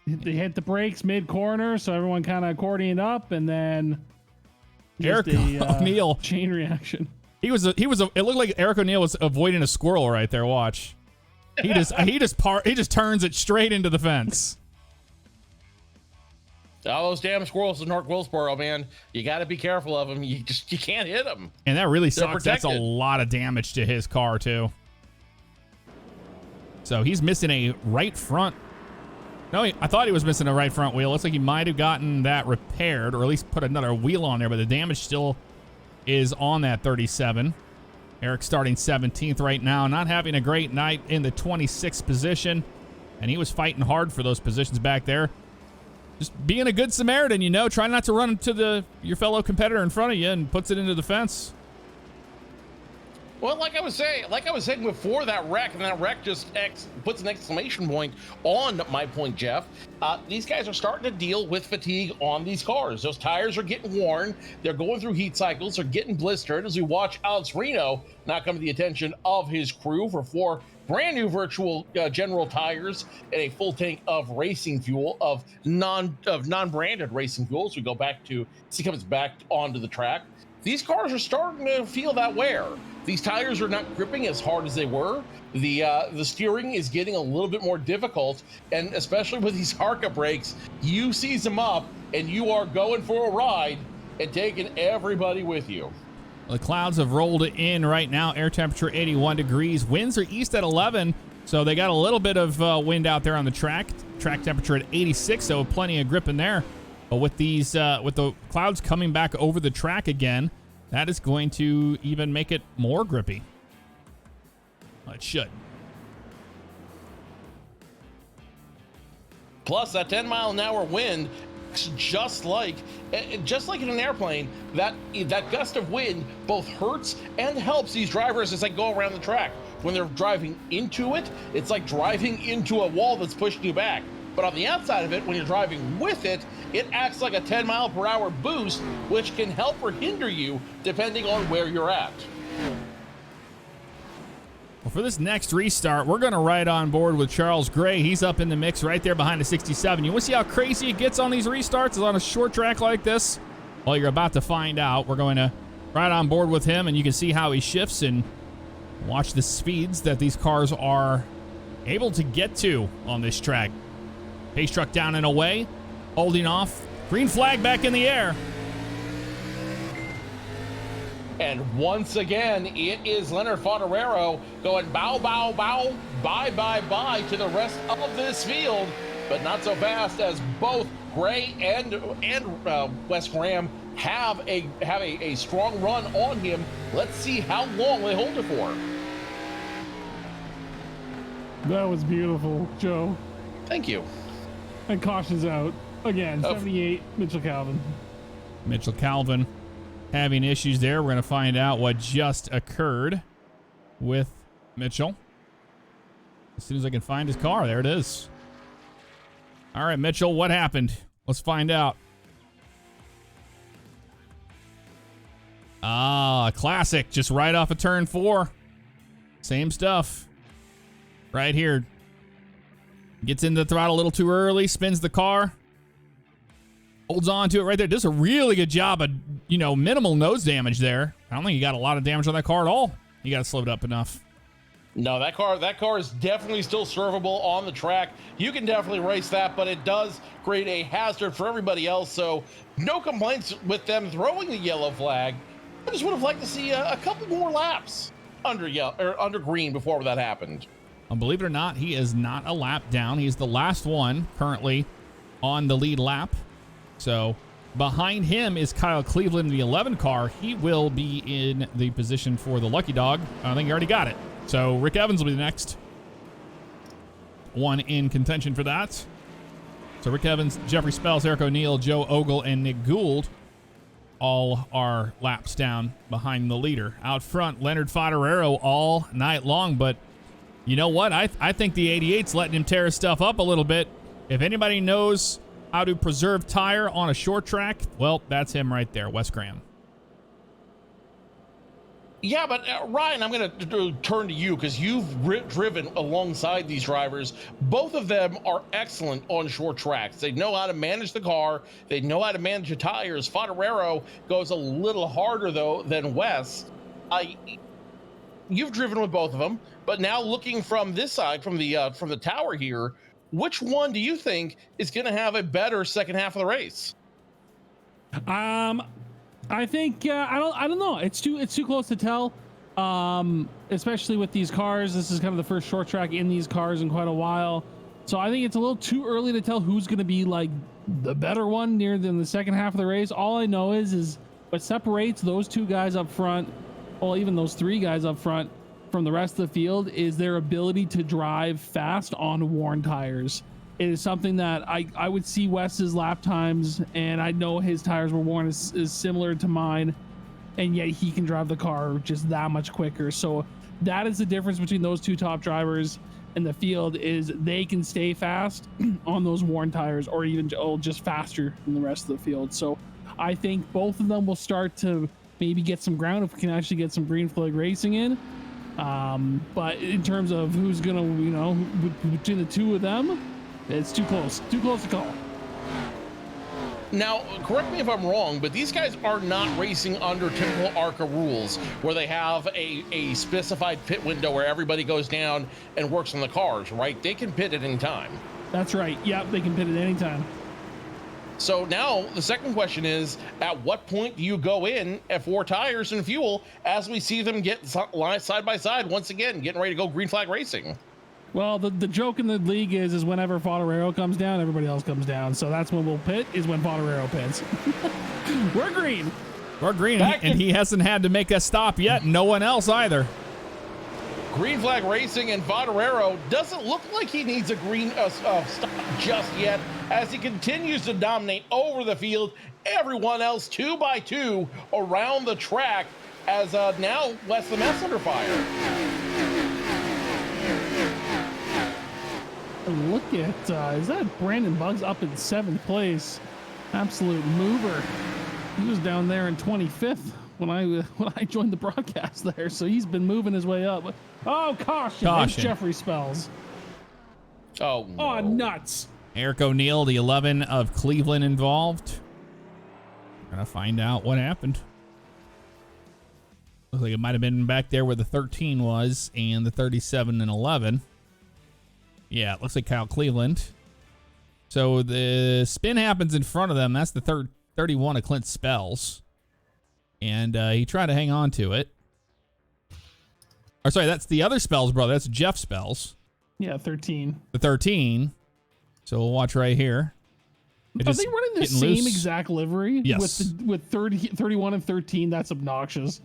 They hit the brakes mid-corner, so everyone kind of accordioned up, and then Eric O'Neill chain reaction. It looked like Eric O'Neill was avoiding a squirrel right there. Watch. He just turns it straight into the fence. All those damn squirrels in North Wilkesboro, man. You got to be careful of them. You can't hit them. And that really They're sucks. That's a protected. lot of damage to his car, too. So he's missing a right front. No, I thought he was missing a right front wheel. Looks like he might have gotten that repaired, or at least put another wheel on there, but the damage still is on that 37. Eric starting 17th right now, not having a great night in the 26th position, and he was fighting hard for those positions back there. Just being a good Samaritan, you know, trying not to run into your fellow competitor in front of you and puts it into the fence. Well, like I was saying before that wreck, and that wreck just puts an exclamation point on my point, Jeff. These guys are starting to deal with fatigue on these cars. Those tires are getting worn. They're going through heat cycles. They're getting blistered as we watch Alex Reno now come to the attention of his crew for 4 brand new virtual general tires and a full tank of racing fuel, of non-branded racing fuel. So we go back to, as he comes back onto the track. These cars are starting to feel that wear. These tires are not gripping as hard as they were. The steering is getting a little bit more difficult, and especially with these ARCA brakes, you seize them up and you are going for a ride and taking everybody with you. The clouds have rolled in right now. Air temperature 81 degrees. Winds are east at 11, so they got a little bit of wind out there on the track. Track temperature at 86, so plenty of grip in there. But with these, with the clouds coming back over the track again, that is going to even make it more grippy. Well, it should. Plus, that 10-mile-an-hour wind, just like in an airplane, that gust of wind both hurts and helps these drivers as they go around the track. When they're driving into it, it's like driving into a wall that's pushing you back. But on the outside of it, when you're driving with it, it acts like a 10-mile-per-hour boost, which can help or hinder you depending on where you're at. Well, for this next restart, we're going to ride on board with Charles Gray. He's up in the mix right there behind the 67. You want to see how crazy it gets on these restarts on a short track like this? Well, you're about to find out. We're going to ride on board with him, and you can see how he shifts and watch the speeds that these cars are able to get to on this track. Pace truck down and away, holding off. Green flag back in the air. And once again, it is Leonard Fodorero going bow, bow, bow, bye, bye, bye to the rest of this field, but not so fast, as both Gray and Wes Graham have a strong run on him. Let's see how long they hold it for. That was beautiful, Joe. Thank you. And cautions out. Again, 78, Mitchell Calvin. Mitchell Calvin having issues there. We're going to find out what just occurred with Mitchell as soon as I can find his car. There it is. All right, Mitchell, what happened? Let's find out. Ah, classic. Just right off of turn 4. Same stuff. Right here. Gets into the throttle a little too early, spins the car, holds on to it right there. Does a really good job of, minimal nose damage there. I don't think he got a lot of damage on that car at all. You got to slow it up enough. No, that car is definitely still servable on the track. You can definitely race that, but it does create a hazard for everybody else. So no complaints with them throwing the yellow flag. I just would have liked to see a couple more laps under green before that happened. Believe it or not, he is not a lap down. He's the last one currently on the lead lap. So behind him is Kyle Cleveland in the 11 car. He will be in the position for the lucky dog. I think he already got it. So Rick Evans will be the next one in contention for that. So Rick Evans, Jeffrey Spells, Eric O'Neill, Joe Ogle, and Nick Gould all are laps down behind the leader. Out front, Leonard Fodorero all night long, but you know what? I think the 88's letting him tear his stuff up a little bit. If anybody knows how to preserve tire on a short track, well, that's him right there, Wes Graham. Yeah, but Ryan, I'm going to turn to you because you've driven alongside these drivers. Both of them are excellent on short tracks. They know how to manage the car. They know how to manage the tires. Fodorero goes a little harder, though, than Wes. You've driven with both of them, but now looking from this side, from the tower here, which one do you think is going to have a better second half of the race? I think I don't know. It's too close to tell. Especially with these cars. This is kind of the first short track in these cars in quite a while. So I think it's a little too early to tell who's going to be like the better one near the second half of the race. All I know is what separates those two guys up front, well, even those three guys up front from the rest of the field, is their ability to drive fast on worn tires. It is something that I would see Wes's lap times, and I know his tires were worn is similar to mine, and yet he can drive the car just that much quicker. So that is the difference between those two top drivers in the field, is they can stay fast on those worn tires, or even just faster than the rest of the field. So I think both of them will start to maybe get some ground if we can actually get some green flag racing in. But in terms of who's gonna, between the two of them, it's too close to call. Now, correct me if I'm wrong, but these guys are not racing under typical ARCA rules where they have a specified pit window where everybody goes down and works on the cars, right? They can pit at any time. That's right. Yep, they can pit at any time. So now the second question is, at what point do you go in at 4 tires and fuel as we see them get side by side once again, getting ready to go green flag racing? Well, the joke in the league is whenever Favignano comes down, everybody else comes down. So that's when we'll pit, is when Favignano pits. We're green. We're green, and he hasn't had to make a stop yet. No one else either. Green flag racing, and Favignano doesn't look like he needs a green stop just yet, as he continues to dominate over the field. Everyone else 2 by 2 around the track, as now Wes the Mess under fire. Look at, is that Brandon Buggs up in 7th place? Absolute mover. He was down there in 25th when I joined the broadcast there, so he's been moving his way up. Oh, caution. It's Jeffrey Spells. Oh, no. Oh, nuts. Eric O'Neill, the 11 of Cleveland, involved. Gonna find out what happened. Looks like it might have been back there where the 13 was and the 37 and 11. Yeah, it looks like Kyle Cleveland. So the spin happens in front of them. That's the 31 of Clint Spells. And he tried to hang on to it. Or sorry, that's the other Spells brother. That's Jeff Spells. Yeah, 13. The 13. So we'll watch right here. Are they running the same exact livery? Yes. With 31 and 13? That's obnoxious.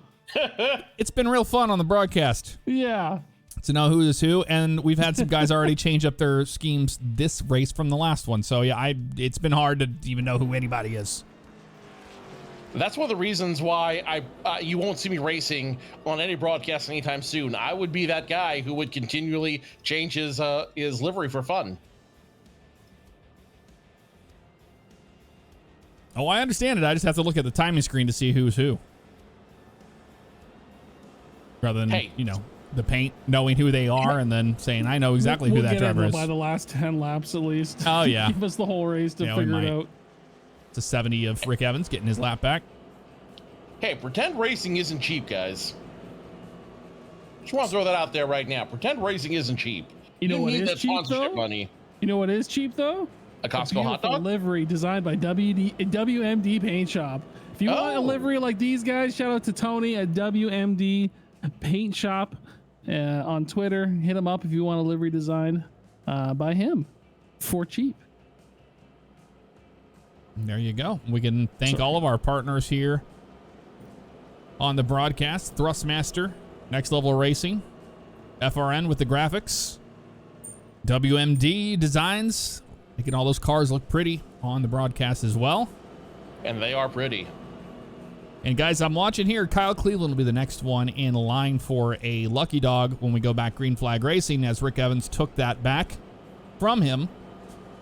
It's been real fun on the broadcast. Yeah. To know who is who, and we've had some guys already change up their schemes this race from the last one. So yeah, it's been hard to even know who anybody is. That's one of the reasons why you won't see me racing on any broadcast anytime soon. I would be that guy who would continually change his livery for fun. Oh, I understand it. I just have to look at the timing screen to see who's who, rather than the paint, knowing who they are, and then saying, I know exactly who that driver is. By the last 10 laps, at least. Oh, yeah. Give us the whole race to figure it out. It's a 70 of Rick Evans getting his lap back. Hey, pretend racing isn't cheap, guys. Just want to throw that out there right now. Pretend racing isn't cheap. You know what is cheap, though? Money. You know what is cheap, though? A Costco hot dog? Livery designed by WMD Paint Shop. If you want a livery like these guys, shout out to Tony at WMD Paint Shop. On Twitter, hit him up if you want a livery design by him for cheap. There you go. We can thank all of our partners here on the broadcast. Thrustmaster, Next Level Racing, FRN with the graphics, WMD Designs, making all those cars look pretty on the broadcast as well. And they are pretty. And guys, I'm watching here. Kyle Cleveland will be the next one in line for a lucky dog when we go back green flag racing, as Rick Evans took that back from him.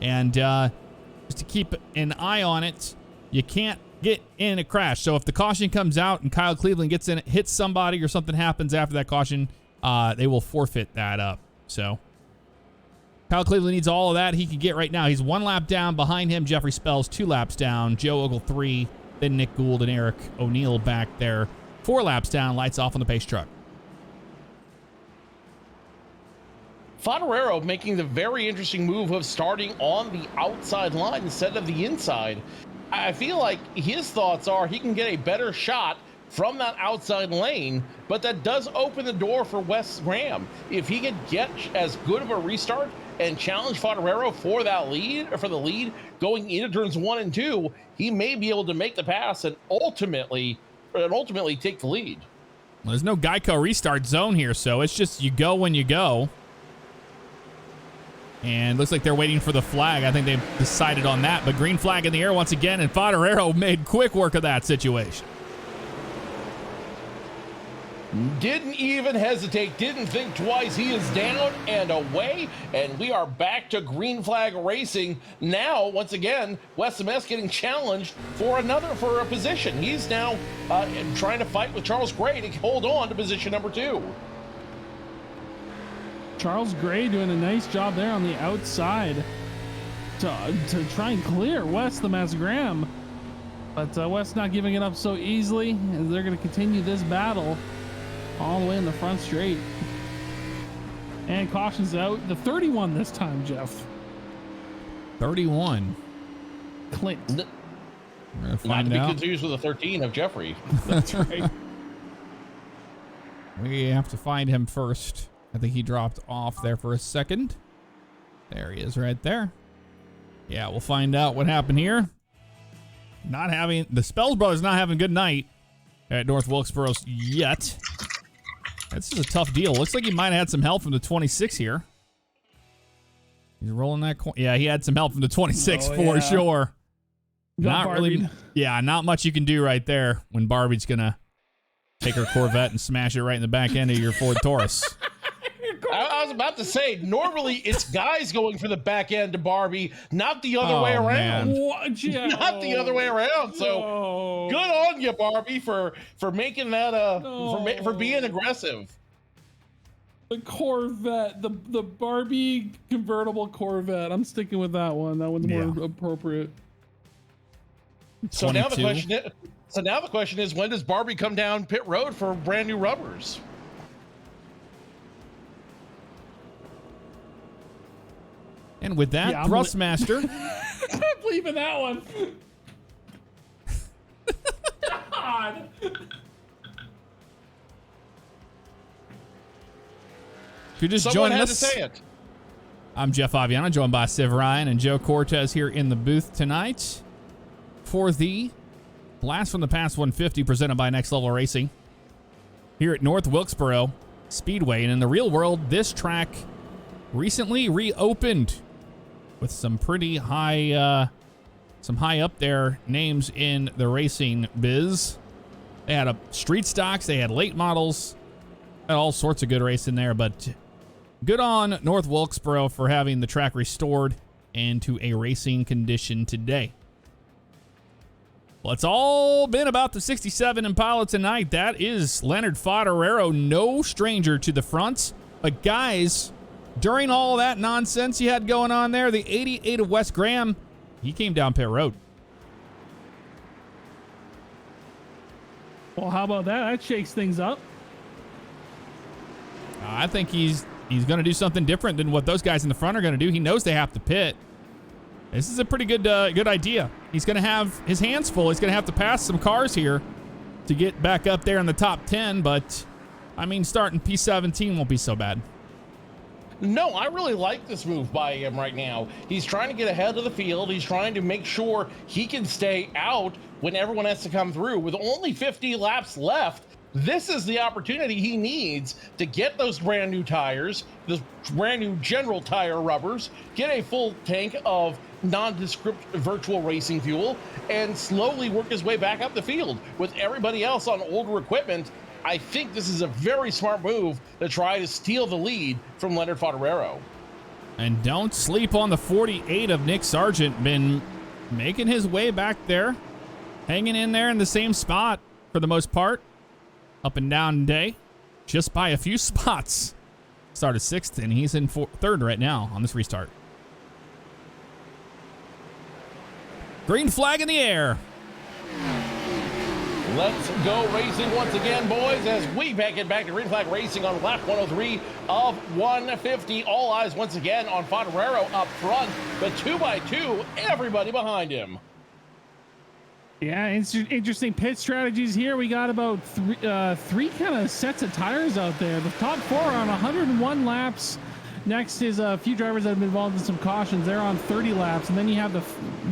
And just to keep an eye on it, you can't get in a crash. So if the caution comes out and Kyle Cleveland gets in it, hits somebody, or something happens after that caution, they will forfeit that up. So Kyle Cleveland needs all of that he can get right now. He's 1 lap down. Behind him, Jeffrey Spells 2 laps down. Joe Ogle 3. Then Nick Gould and Eric O'Neill back there. 4 laps down, lights off on the pace truck. Favignano making the very interesting move of starting on the outside line instead of the inside. I feel like his thoughts are he can get a better shot from that outside lane, but that does open the door for Wes Graham. If he could get as good of a restart and challenge Favignano for that lead, or for the lead going into turns 1 and 2, he may be able to make the pass and ultimately take the lead. Well, there's no Geico restart zone here, so it's just you go when you go. And looks like they're waiting for the flag. I think they've decided on that, but green flag in the air once again, and Favignano made quick work of that situation. Didn't even hesitate, didn't think twice. He is down and away, and we are back to green flag racing. Now, once again, Wes MS getting challenged for a position. He's now trying to fight with Charles Gray to hold on to position number 2. Charles Gray doing a nice job there on the outside to try and clear Wes the Mass Graham. But Wes not giving it up so easily, and they're going to continue this battle all the way in the front straight. And cautions out. The 31 this time, Jeff. 31. Clint. We're gonna find Not to out. be confused with the 13 of Jeffrey. That's right. We have to find him first. I think he dropped off there for a second. There he is right there. Yeah, we'll find out what happened here. The Spells brothers not having a good night at North Wilkesboro yet. This is a tough deal. Looks like he might have had some help from the 26 here. He's rolling that coin. Yeah, he had some help from the 26 for sure. Got Not really. Yeah, not much you can do right there when Barbie's going to take her Corvette and smash it right in the back end of your Ford Taurus. I was about to say, normally it's guys going for the back end to Barbie, not the other way around. Not the other way around. So good on you, Barbie, for making that for being aggressive. The Corvette, the Barbie convertible Corvette. I'm sticking with that one. That one's more appropriate. So now the question is, when does Barbie come down pit road for brand new rubbers? And with that, Thrustmaster. I'm leaving that one. God. If you're just Someone joining had us, to say it. I'm Jeff Favignano, joined by Siv Ryan and Joe Cortez here in the booth tonight for the Blast from the Past 150 presented by Next Level Racing here at North Wilkesboro Speedway. And in the real world, this track recently reopened with some pretty high up there names in the racing biz. They had street stocks, they had late models, had all sorts of good racing there, but good on North Wilkesboro for having the track restored into a racing condition today. Well, it's all been about the 67 Impala tonight. That is Leonard Favignano, no stranger to the front. But guys, during all that nonsense you had going on there, the 88 of Wes Graham, he came down pit road. Well, how about that? That shakes things up. I think he's going to do something different than what those guys in the front are going to do. He knows they have to pit. This is a pretty good idea. He's going to have his hands full. He's going to have to pass some cars here to get back up there in the top 10. But, I mean, starting P17 won't be so bad. No, I really like this move by him right now. He's trying to get ahead of the field. He's trying to make sure he can stay out when everyone has to come through. With only 50 laps left, this is the opportunity he needs to get those brand new tires, those brand new general tire rubbers, get a full tank of nondescript virtual racing fuel, and slowly work his way back up the field. With everybody else on older equipment, I think this is a very smart move to try to steal the lead from Leonard Favignano. And don't sleep on the 48 of Nick Sargent. Been making his way back there, hanging in there in the same spot for the most part. Up and down day, just by a few spots. Started 6th, and he's in 3rd right now on this restart. Green flag in the air. Let's go racing once again, boys, as we get back to Green Flag Racing on lap 103 of 150. All eyes once again on Favignano up front, but 2x2, everybody behind him. Yeah, interesting pit strategies here. We got about three kind of sets of tires out there. The top four are on 101 laps. Next is a few drivers that have been involved in some cautions. They're on 30 laps, and then you have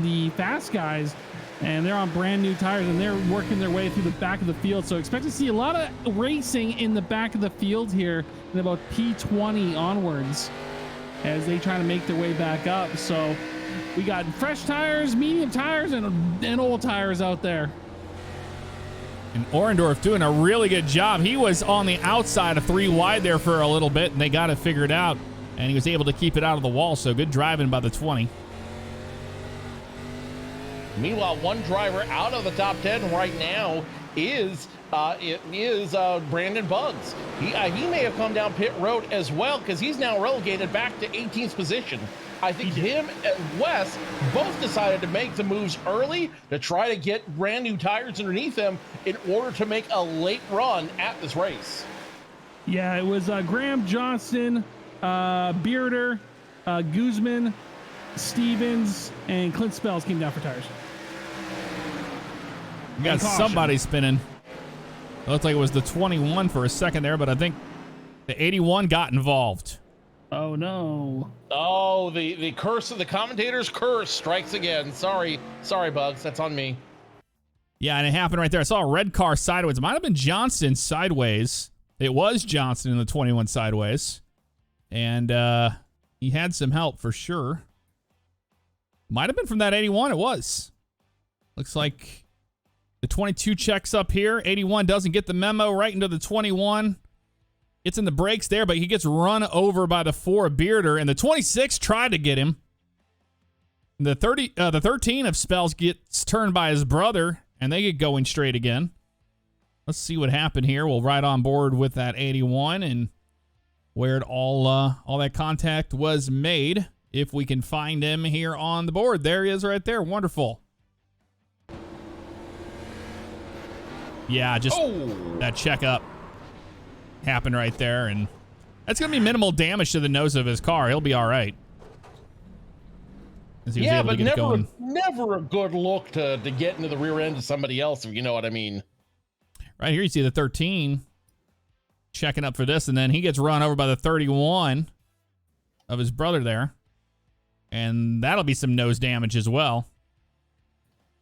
the fast guys, and they're on brand new tires, and they're working their way through the back of the field. So expect to see a lot of racing in the back of the field here in about P20 onwards as they try to make their way back up. So we got fresh tires, medium tires, and old tires out there. And Orendorf doing a really good job. He was on the outside of 3 wide there for a little bit, and they got it figured out, and he was able to keep it out of the wall. So good driving by the 20. Meanwhile, one driver out of the top 10 right now is Brandon Buggs. He may have come down pit road as well, because he's now relegated back to 18th position. I think him and Wes both decided to make the moves early to try to get brand new tires underneath them in order to make a late run at this race. Yeah, it was Graham Johnston, Bearder, Guzman, Stevens, and Clint Spells came down for tires. You got somebody spinning. It looked like it was the 21 for a second there, but I think the 81 got involved. Oh, no. Oh, the curse of the commentator's curse strikes again. Sorry, Bugs. That's on me. Yeah, and it happened right there. I saw a red car sideways. It might have been Johnston sideways. It was Johnston in the 21 sideways. And he had some help for sure. Might have been from that 81. It was. Looks like the 22 checks up here. 81 doesn't get the memo right into the 21. Gets in the brakes there, but he gets run over by the 4 Bearder, and the 26 tried to get him. The 13 of Spells gets turned by his brother, and they get going straight again. Let's see what happened here. We'll ride on board with that 81 and where it all that contact was made. If we can find him here on the board. There he is right there. Wonderful. Yeah, just that checkup happened right there, and that's going to be minimal damage to the nose of his car. He'll be all right. Yeah, but never a good look to get into the rear end of somebody else, if you know what I mean. Right here you see the 13 checking up for this, and then he gets run over by the 31 of his brother there. And that'll be some nose damage as well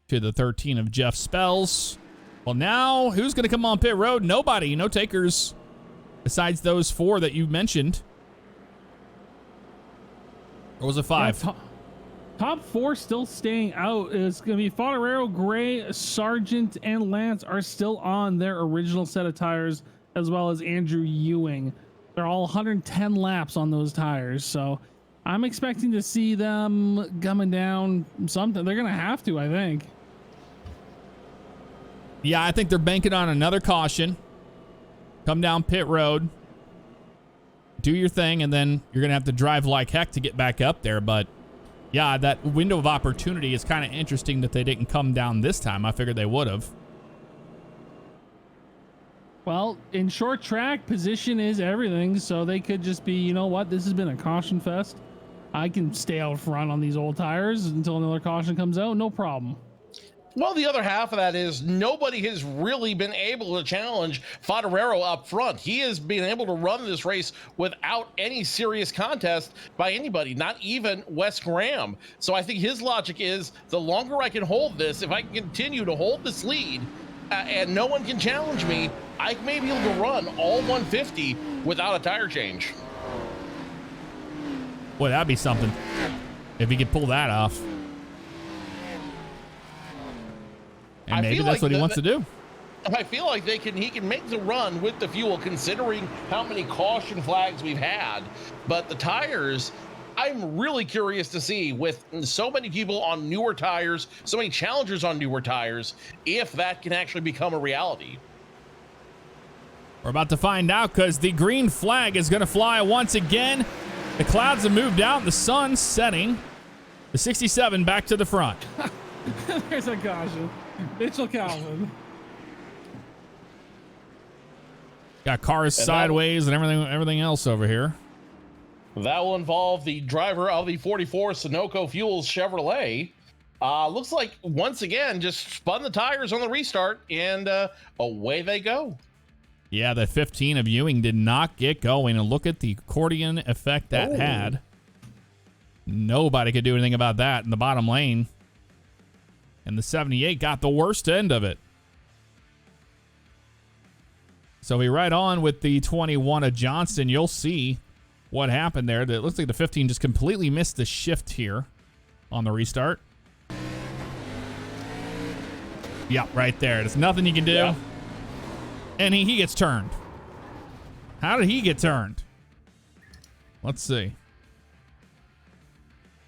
to the 13 of Jeff Spells. Well, now who's going to come on pit road? Nobody. No takers besides those 4 that you mentioned. Or was it 5? Yeah, top 4 still staying out. It's going to be Favignano, Gray, Sargent, and Lance are still on their original set of tires, as well as Andrew Ewing. They're all 110 laps on those tires, so I'm expecting to see them coming down something. They're going to have to, I think. Yeah, I think they're banking on another caution. Come down pit road, do your thing, and then you're going to have to drive like heck to get back up there. But, yeah, that window of opportunity is kind of interesting that they didn't come down this time. I figured they would have. Well, in short track, position is everything, so they could just be, you know what, this has been a caution fest. I can stay out front on these old tires until another caution comes out, no problem. Well, the other half of that is nobody has really been able to challenge Favignano up front. He has been able to run this race without any serious contest by anybody, not even Wes Graham. So I think his logic is the longer I can hold this, if I can continue to hold this lead and no one can challenge me, I may be able to run all 150 without a tire change. Boy, that'd be something if he could pull that off. And maybe that's what he wants to do. I feel like he can make the run with the fuel, considering how many caution flags we've had. But the tires, I'm really curious to see, with so many people on newer tires, so many challengers on newer tires, if that can actually become a reality. We're about to find out, because the green flag is going to fly once again. The clouds have moved out, the sun's setting. The 67 back to the front. There's a caution. Mitchell Calvin. Got cars sideways and everything else over here. That will involve the driver of the 44 Sunoco Fuels Chevrolet. Looks like once again just spun the tires on the restart, and away they go. Yeah, the 15 of Ewing did not get going, and look at the accordion effect that had. Nobody could do anything about that in the bottom lane. And the 78 got the worst end of it. So we ride on with the 21 of Johnston. You'll see what happened there. It looks like the 15 just completely missed the shift here on the restart. Yep, right there. There's nothing you can do. Yeah. And he gets turned. How did he get turned? Let's see.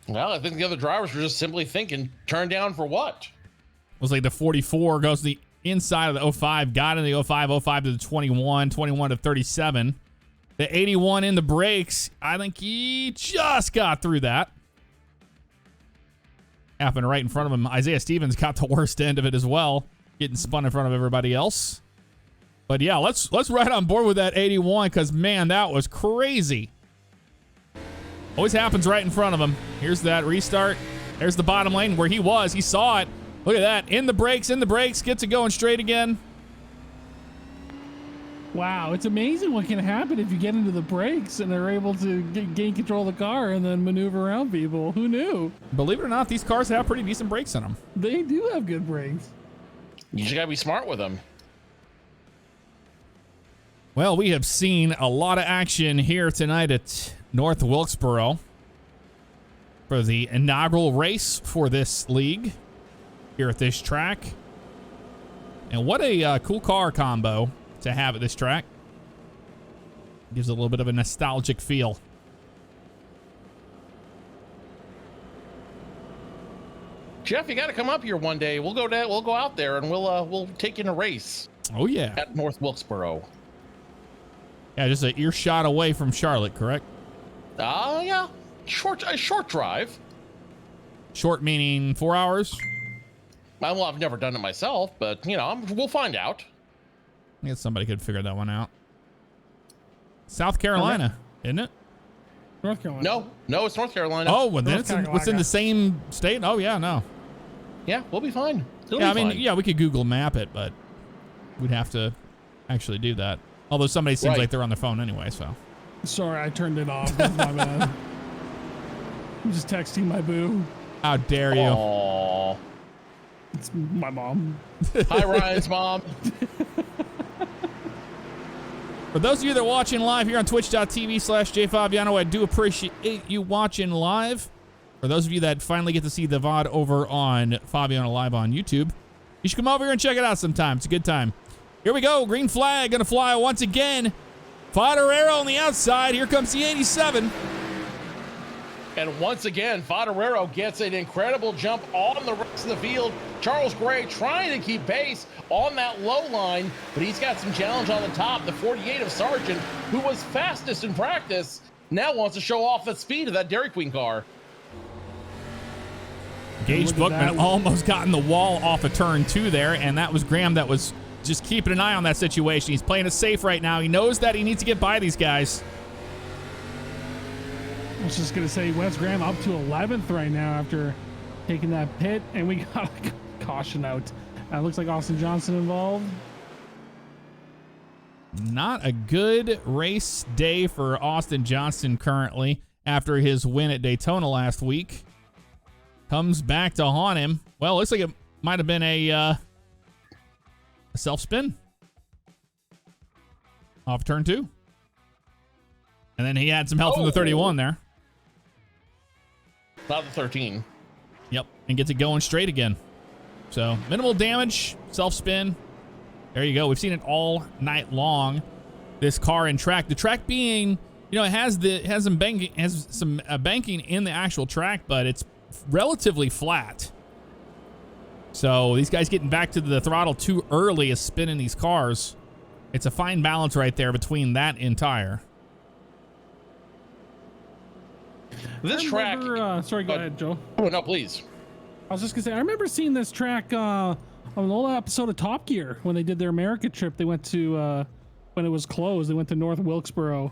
Well, I think the other drivers were just simply thinking, turn down for what? It was like the 44 goes to the inside of the 05, got in the 05 to the 21 to 37. The 81 in the brakes, I think he just got through that. Happened right in front of him. Isaiah Stevens got the worst end of it as well, getting spun in front of everybody else. But yeah, let's ride on board with that 81, because man, that was crazy. Always happens right in front of him. Here's that restart. There's the bottom lane where he was. He saw it. Look at that. In the brakes, gets it going straight again. Wow, it's amazing what can happen if you get into the brakes and are able to gain control of the car and then maneuver around people. Who knew? Believe it or not, these cars have pretty decent brakes in them. They do have good brakes. You just gotta be smart with them. Well, we have seen a lot of action here tonight at North Wilkesboro for the inaugural race for this league here at this track. And what a cool car combo to have at this track. Gives a little bit of a nostalgic feel. Jeff, you got to come up here one day. We'll go out there and we'll take you in a race. Oh yeah, at North Wilkesboro. Yeah, just an earshot away from Charlotte, correct? Yeah, a short drive. Short meaning 4 hours? Well, I've never done it myself, but you know, we'll find out. I guess somebody could figure that one out. South Carolina, isn't it? North Carolina. No, it's North Carolina. Oh, well, then it's in the same state? Oh, yeah, no. Yeah, we'll be fine. Yeah, I mean, yeah, we could Google map it, but we'd have to actually do that. Although somebody seems like they're on their phone anyway, so. Sorry, I turned it off. That's my bad. I'm just texting my boo. How dare you? Aww. It's my mom. Hi, Ryan's mom. For those of you that are watching live here on twitch.tv/jfavignano, I do appreciate you watching live. For those of you that finally get to see the VOD over on Favignano Live on YouTube, you should come over here and check it out sometime. It's a good time. Here we go. Green flag going to fly once again. Favignano on the outside. Here comes the 87. And once again, Favignano gets an incredible jump on the rest of the field. Charles Gray trying to keep pace on that low line, but he's got some challenge on the top. The 48 of Sargent, who was fastest in practice, now wants to show off the speed of that Dairy Queen car. Gage Bookman almost got in the wall off of turn 2 there, and that was Graham that was just keeping an eye on that situation. He's playing it safe right now. He knows that he needs to get by these guys. I was just going to say, Wes Graham up to 11th right now after taking that pit, and we got a caution out. Looks like Austin Johnson involved. Not a good race day for Austin Johnson currently after his win at Daytona last week. Comes back to haunt him. Well, looks like it might have been a self-spin off turn 2. And then he had some help from the 31 there. Not the 13. Yep, and gets it going straight again. So minimal damage, self-spin. There you go. We've seen it all night long. This car and track. The track being, you know, it has some banking in the actual track, but it's relatively flat. So these guys getting back to the throttle too early is spinning these cars. It's a fine balance right there between that and tire. This track. Sorry, go ahead, Joe. Oh, no, please. I was just going to say, I remember seeing this track on an old episode of Top Gear when they did their America trip. They went to when it was closed. They went to North Wilkesboro,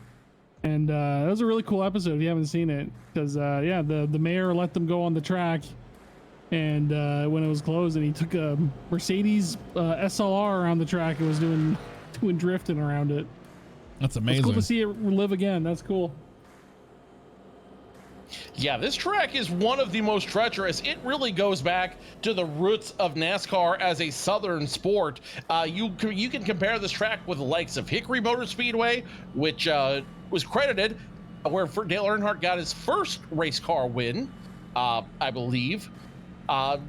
and that was a really cool episode if you haven't seen it. Because yeah, the mayor let them go on the track, and when it was closed, and he took a Mercedes SLR around the track and was doing drifting around it. That's amazing. It's cool to see it live again. That's cool. Yeah, this track is one of the most treacherous. It really goes back to the roots of NASCAR as a southern sport. You can compare this track with the likes of Hickory Motor Speedway, which was credited where Dale Earnhardt got his first race car win, I believe.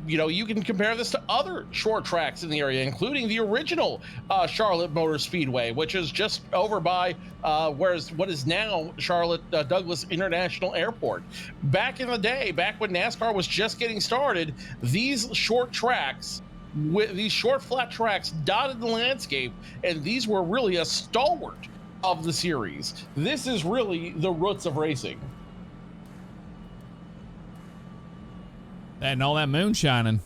You can compare this to other short tracks in the area, including the original Charlotte Motor Speedway, which is just over by what is now Charlotte Douglas International Airport. Back in the day, back when NASCAR was just getting started, these short tracks, these short flat tracks dotted the landscape, and these were really a stalwart of the series. This is really the roots of racing. And all that moonshining.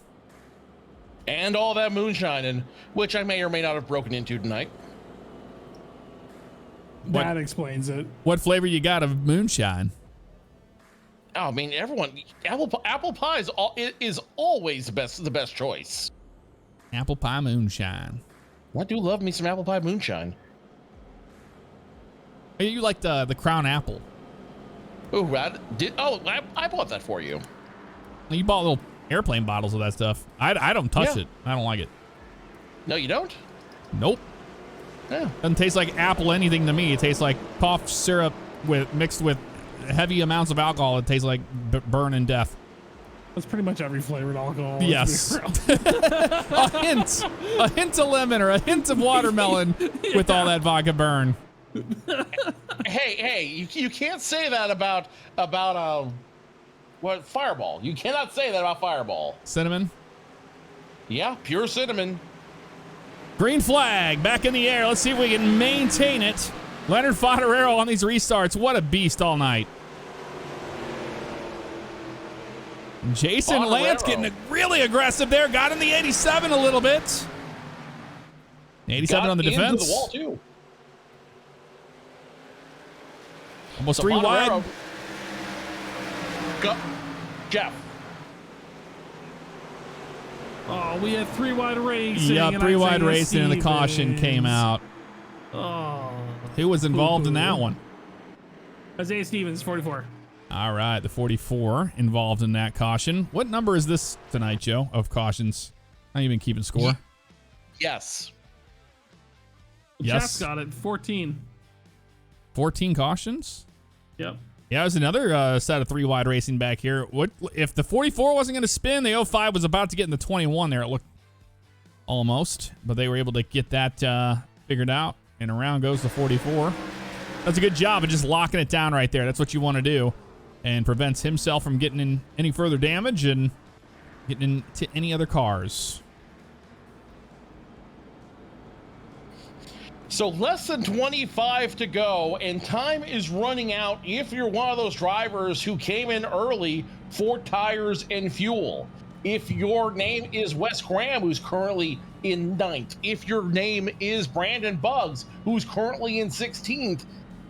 And all that moonshining, which I may or may not have broken into tonight. That explains it. What flavor you got of moonshine? Oh, I mean, apple pie is always the best choice. Apple pie moonshine. I do love me some apple pie moonshine. Hey, you like the Crown Apple? Ooh, I bought that for you. You bought little airplane bottles of that stuff. I don't touch it. I don't like it. No, you don't? Nope. Yeah. Doesn't taste like apple anything to me. It tastes like cough syrup mixed with heavy amounts of alcohol. It tastes like burn and death. That's pretty much every flavored alcohol. Yes. a hint of lemon or a hint of watermelon with all that vodka burn. Hey, you can't say that about what, Fireball. You cannot say that about Fireball. Cinnamon? Yeah, pure cinnamon. Green flag back in the air. Let's see if we can maintain it. Leonard Fodorero on these restarts. What a beast all night. Jason Lance getting really aggressive there. Got in the 87 a little bit. 87 on the defense. Into the wall too. Almost three wide. Go. Jeff. Oh, we had 3 wide racing. Yeah, 3 wide racing, and the caution came out. Oh. Who was involved in that one? Isaiah Stevens, 44. All right, the 44 involved in that caution. What number is this tonight, Joe, of cautions? How you been keeping score? Yes. Yes. Jeff's got it, 14. 14 cautions? Yep. Yeah, there's another set of 3 wide racing back here. What if the 44 wasn't going to spin? The 05 was about to get in the 21 there. It looked almost, but they were able to get that figured out, and around goes the 44. That's a good job of just locking it down right there. That's what you want to do, and prevents himself from getting in any further damage and getting into any other cars. So less than 25 to go, and time is running out if you're one of those drivers who came in early for tires and fuel. If your name is Wes Graham, who's currently in 9th, if your name is Brandon Buggs, who's currently in 16th,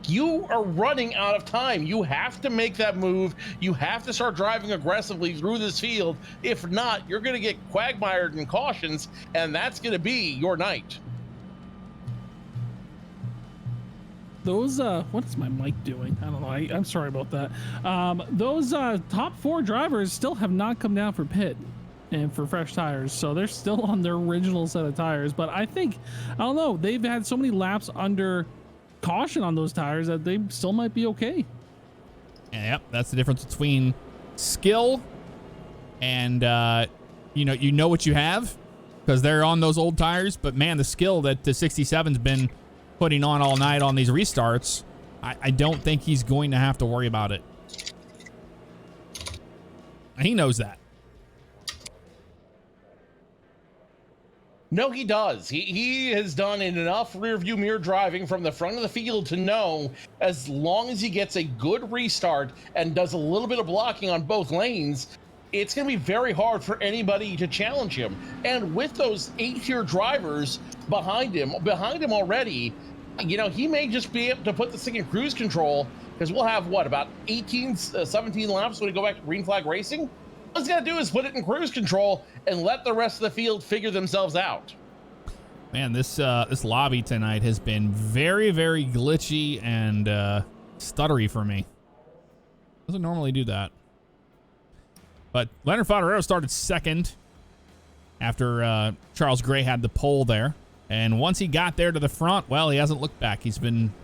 you are running out of time. You have to make that move. You have to start driving aggressively through this field. If not, you're going to get quagmired in cautions, and that's going to be your night. Those, what is my mic doing? I don't know. I'm sorry about that. Those top 4 drivers still have not come down for pit and for fresh tires. So they're still on their original set of tires. But I don't know. They've had so many laps under caution on those tires that they still might be okay. Yep, that's the difference between skill and, you know what you have because they're on those old tires. But, man, the skill that the 67's been putting on all night on these restarts, I don't think he's going to have to worry about it. He knows that. No, he does. He has done enough rearview mirror driving from the front of the field to know as long as he gets a good restart and does a little bit of blocking on both lanes, it's going to be very hard for anybody to challenge him. And with those 8-tier drivers behind him already, You know, he may just be able to put this thing in cruise control because we'll have what, about 17 laps when we go back to green flag racing. All he's got to do is put it in cruise control and let the rest of the field figure themselves out. Man, this lobby tonight has been very, very glitchy and stuttery for me. Doesn't normally do that. But Leonard Favignano started second after Charles Gray had the pole there. And once he got there to the front, well, he hasn't looked back. He's been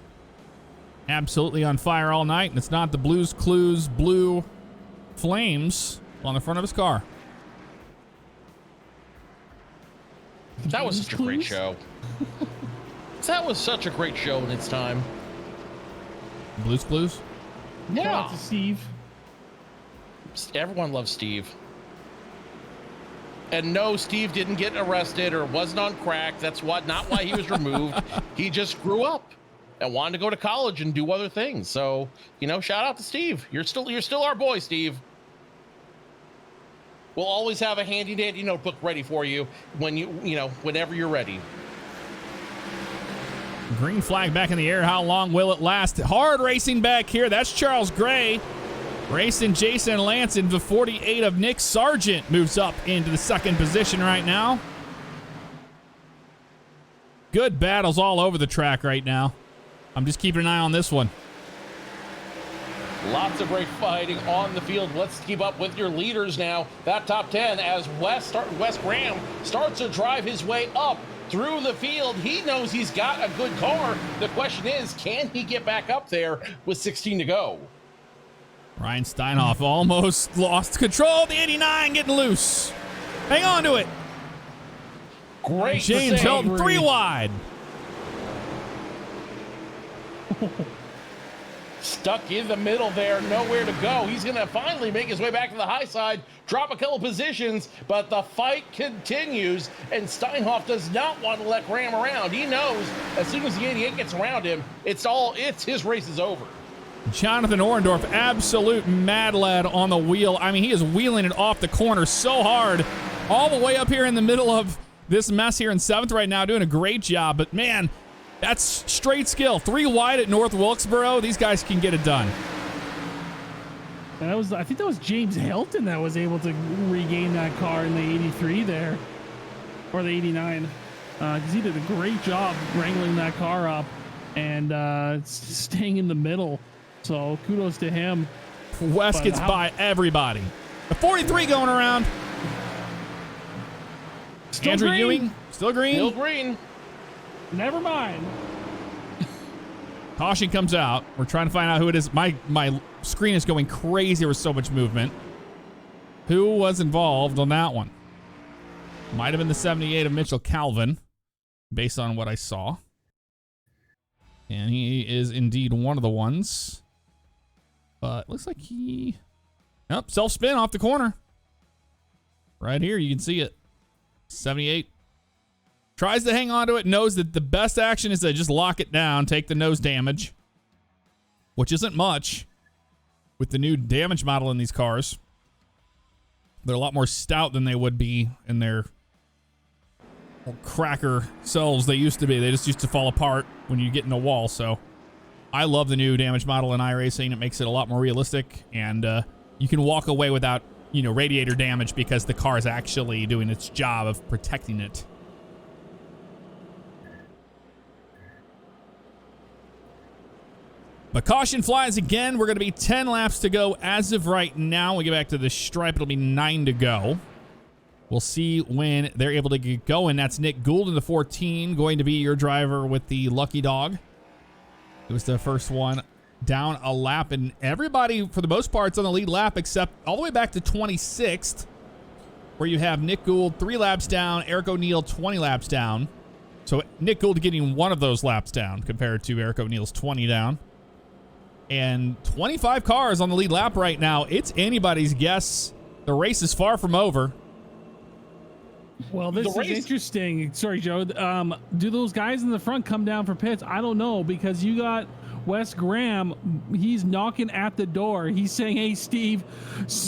absolutely on fire all night, and it's not the Blues Clues blue flames on the front of his car. That was such a great show. That was such a great show in its time. Blues Clues? Shout Yeah. out to Steve. Everyone loves Steve. And no, Steve didn't get arrested or wasn't on crack. That's not why he was removed. He just grew up and wanted to go to college and do other things. So, you know, shout out to Steve. You're still our boy, Steve. We'll always have a handy dandy notebook ready for you whenever you're ready. Green flag back in the air. How long will it last? Hard racing back here. That's Charles Gray. Racing Jason Lance in the 48 of Nick Sargent moves up into the second position right now. Good battles all over the track right now. I'm just keeping an eye on this one. Lots of great fighting on the field. Let's keep up with your leaders now. That top 10 as Wes Graham starts to drive his way up through the field. He knows he's got a good car. The question is, can he get back up there with 16 to go? Ryan Steinhoff almost lost control. The 89 getting loose. Hang on to it. Great. James Hilton 3 wide. Stuck in the middle there, nowhere to go. He's going to finally make his way back to the high side, drop a couple positions, but the fight continues, and Steinhoff does not want to let Graham around. He knows as soon as the 88 gets around him, it's his race is over. Jonathan Orendorff, absolute mad lad on the wheel. I mean, he is wheeling it off the corner so hard, all the way up here in the middle of this mess here in 7th right now, doing a great job. But man, that's straight skill. 3 wide at North Wilkesboro. These guys can get it done. And I think that was James Hilton that was able to regain that car in the 83 there, or the 89, because he did a great job wrangling that car up and staying in the middle. So kudos to him. West gets by everybody. The 43 going around. Still Andrew green. Ewing, still green. Still green. Never mind. Caution comes out. We're trying to find out who it is. My screen is going crazy with so much movement. Who was involved on that one? Might have been the 78 of Mitchell Calvin, based on what I saw. And he is indeed one of the ones. But looks like Nope, self-spin off the corner. Right here, you can see it. 78. Tries to hang on to it, knows that the best action is to just lock it down, take the nose damage, which isn't much with the new damage model in these cars. They're a lot more stout than they would be in their cracker selves they used to be. They just used to fall apart when you get in a wall. So I love the new damage model in iRacing. It makes it a lot more realistic, and you can walk away without, radiator damage because the car is actually doing its job of protecting it. But caution flies again. We're going to be 10 laps to go as of right now. We get back to the stripe. It'll be 9 to go. We'll see when they're able to get going. That's Nick Gould in the 14, going to be your driver with the Lucky Dog. It was the first one down a lap, and everybody, for the most part, is on the lead lap, except all the way back to 26th, where you have Nick Gould 3 laps down, Eric O'Neill 20 laps down. So Nick Gould getting one of those laps down compared to Eric O'Neill's 20 down. And 25 cars on the lead lap right now. It's anybody's guess. The race is far from over. Well, this is interesting. Sorry, Joe. Do those guys in the front come down for pits? I don't know, because you got Wes Graham, he's knocking at the door. He's saying, hey, Steve,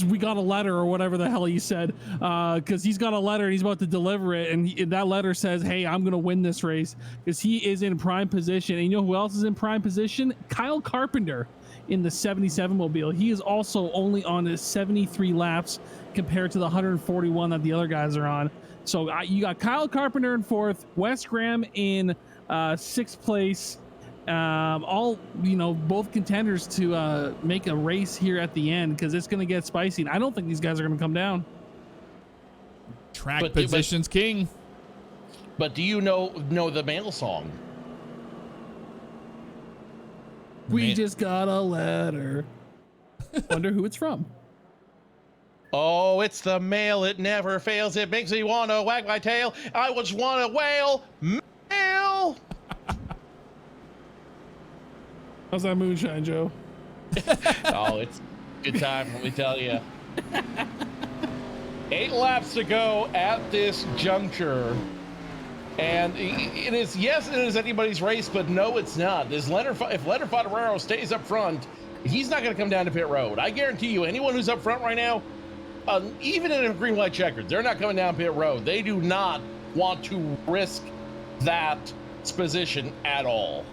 we got a letter, or whatever the hell he said, because he's got a letter and he's about to deliver it. And that letter says, hey, I'm going to win this race, because he is in prime position. And you know who else is in prime position? Kyle Carpenter in the 77 mobile. He is also only on his 73 laps compared to the 141 that the other guys are on. So you got Kyle Carpenter in 4th, Wes Graham in 6th place. All, both contenders to make a race here at the end, because it's going to get spicy. And I don't think these guys are going to come down. Track position's king. But do you know the mail song? We just got a letter. Wonder who it's from. Oh, it's the mail. It never fails. It makes me want to wag my tail. I just want to wail mail. How's that moonshine, Joe? Oh, it's good time, let me tell you. 8 laps to go at this juncture. And it is anybody's race, but no, it's not. If Leonard Favignano stays up front, he's not going to come down to pit road. I guarantee you, anyone who's up front right now, even in a green, white checkered, they're not coming down pit road. They do not want to risk that position at all.